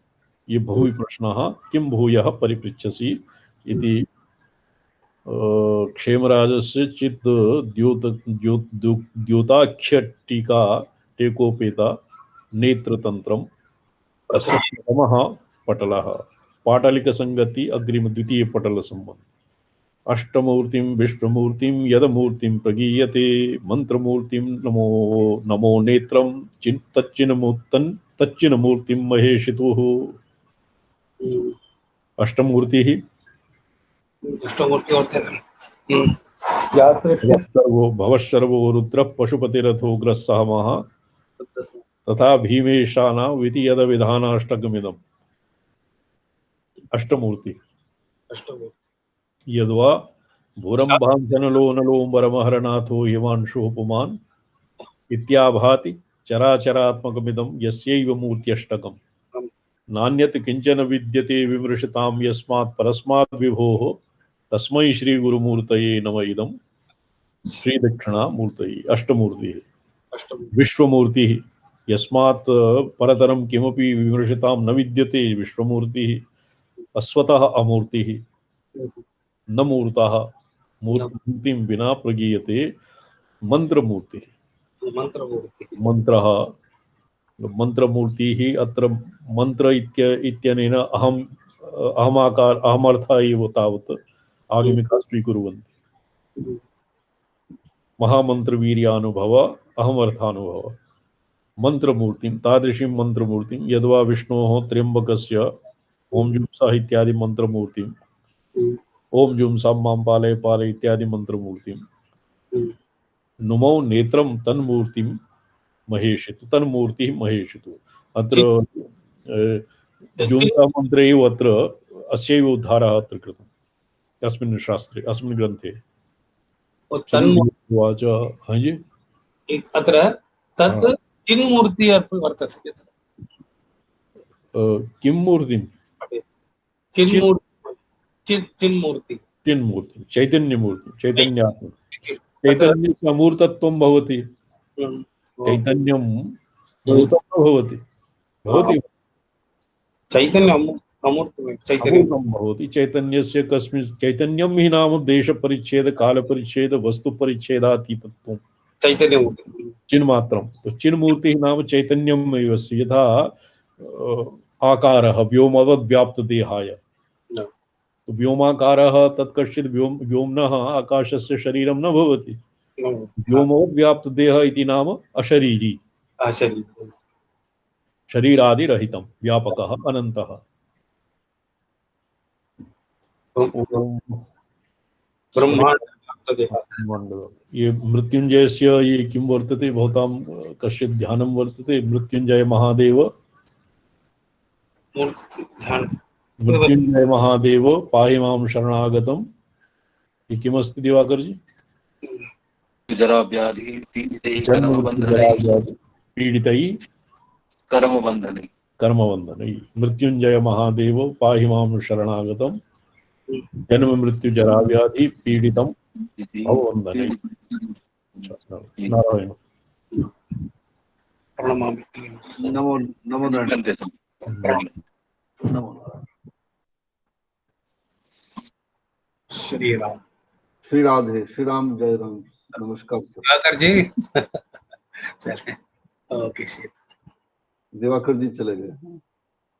ये बहु प्रश्नः किं भूयः परिपृच्छसि इति क्षेमराजस्य चित् द्योताख्यटीका टेकोपेता नेत्रतंत्रम् अस्य प्रथमः पटलः पाटलिकसंगति अग्रिम द्वितीय पटल संबंध अष्टमूर्तिं विष्णुमूर्तिं यदमूर्तिं प्रगीयते मंत्रमूर्तिं नमो नमो नेत्रं तच्चिन्मूर्तिं महेशितुः अष्टमूर्तिः भवशर्वो रुद्र पशुपतिरथो ग्रस्सहमः तथा भीमेशाना विति यद विधानाष्टकमिदम् अष्टमूर्ति यद्वा भूरम्भाञ्जनलोनलोम्बरमहरनाथो हिमांशुः पुमान् इत्याभाति चराचरात्मकमिदं यस्यैव मूर्त्यष्टकम् नान्यत् किंचन विद्यते विमृशतां यस्मात् परस्मात् विभोः तस्मै श्री गुरुमूर्तये नमः इदं श्री दक्षिणा मूर्तये अष्टमूर्तिः विश्वमूर्तिः यस्मात् परतरं किमपि विमृशतां न विद्यते विश्वमूर्तिः अस्वतः अमूर्तिः न मूर्तः मूर्तिं विना प्रगीयते मंत्रमूर्तिः मंत्रः मंत्रमूर्तिः अत्र मंत्र इत्यनेन अहमर्थः एव तावत् आगमिकाः स्वीकुर्वन्ति महामन्त्रवीर्यानुभव अहमर्थानुभव मंत्रमूर्तिं तादृशीं मंत्रमूर्तिं यद्वा विष्णोः त्र्यम्बकस्य ओम जुं सः इत्यादि मंत्रमूर्तिं ओम जुं सं मां पालय पालय इत्यादि मंत्रमूर्तिं नुमो नेत्रं तन्मूर्तिं महेशितु तन्मूर्तिः महेशितु अत्र जुंसा मंत्रे एव अत्र अस्यैव उद्धारः अत्र कृतः अस्मिन् शास्त्रे अस्मिन् ग्रन्थे उवाच हाँ जी अत्र तत् चिन्मूर्ति वर्तते किं मूर्तिं चिन्मूर्ति चैतन्यमूर्ति चैतन्यात्मा चैतन्यस्य अमूर्तत्वं भवति चैतन्यं मूर्तं न भवति भवति चैतन्यम् अमूर्तं भवति चैतन्यस्य कस्मिन् चैतन्यं हि नाम देशपरिच्छेद कालपरिच्छेद वस्तुपरिच्छेदातीतत्वं चैतन्यमूर्ति चिन्मात्रं तो चिन्मूर्तिः नाम चैतन्यम् एव यथा आकारः व्योमवद्व्याप्तदेहाय तो व्योमाकारः तत् कश्चित् व्योम्नः आकाशस्य शरीरं न भवति व्योमोद्व्याप्तदेह इति नाम अशरीरी शरीरादिरहितं व्यापकः अनन्तः ये मृत्युंजयस्य ये किं वर्तते भवतां कश्चित् ध्यानं वर्तते मृत्युंजय महादेव मृत्युंजय महादेव पाहि मां शरणागतम् ये किमस्ति दिवाकर जी जरा व्याधि पीडितैः कर्मबन्धनैः मृत्युंजय महादेव पाहि मां शरणागतम् जन्म मृत्यु जरा व्याधि पीडितं भववन्दने नारायण प्रणमामि। नमो नमो नारायण। नमो श्री राम। श्री राधे, श्री राम, जय राम। नमस्कार सर। दिवाकर जी चले, ओके, दिवाकर जी चले गए।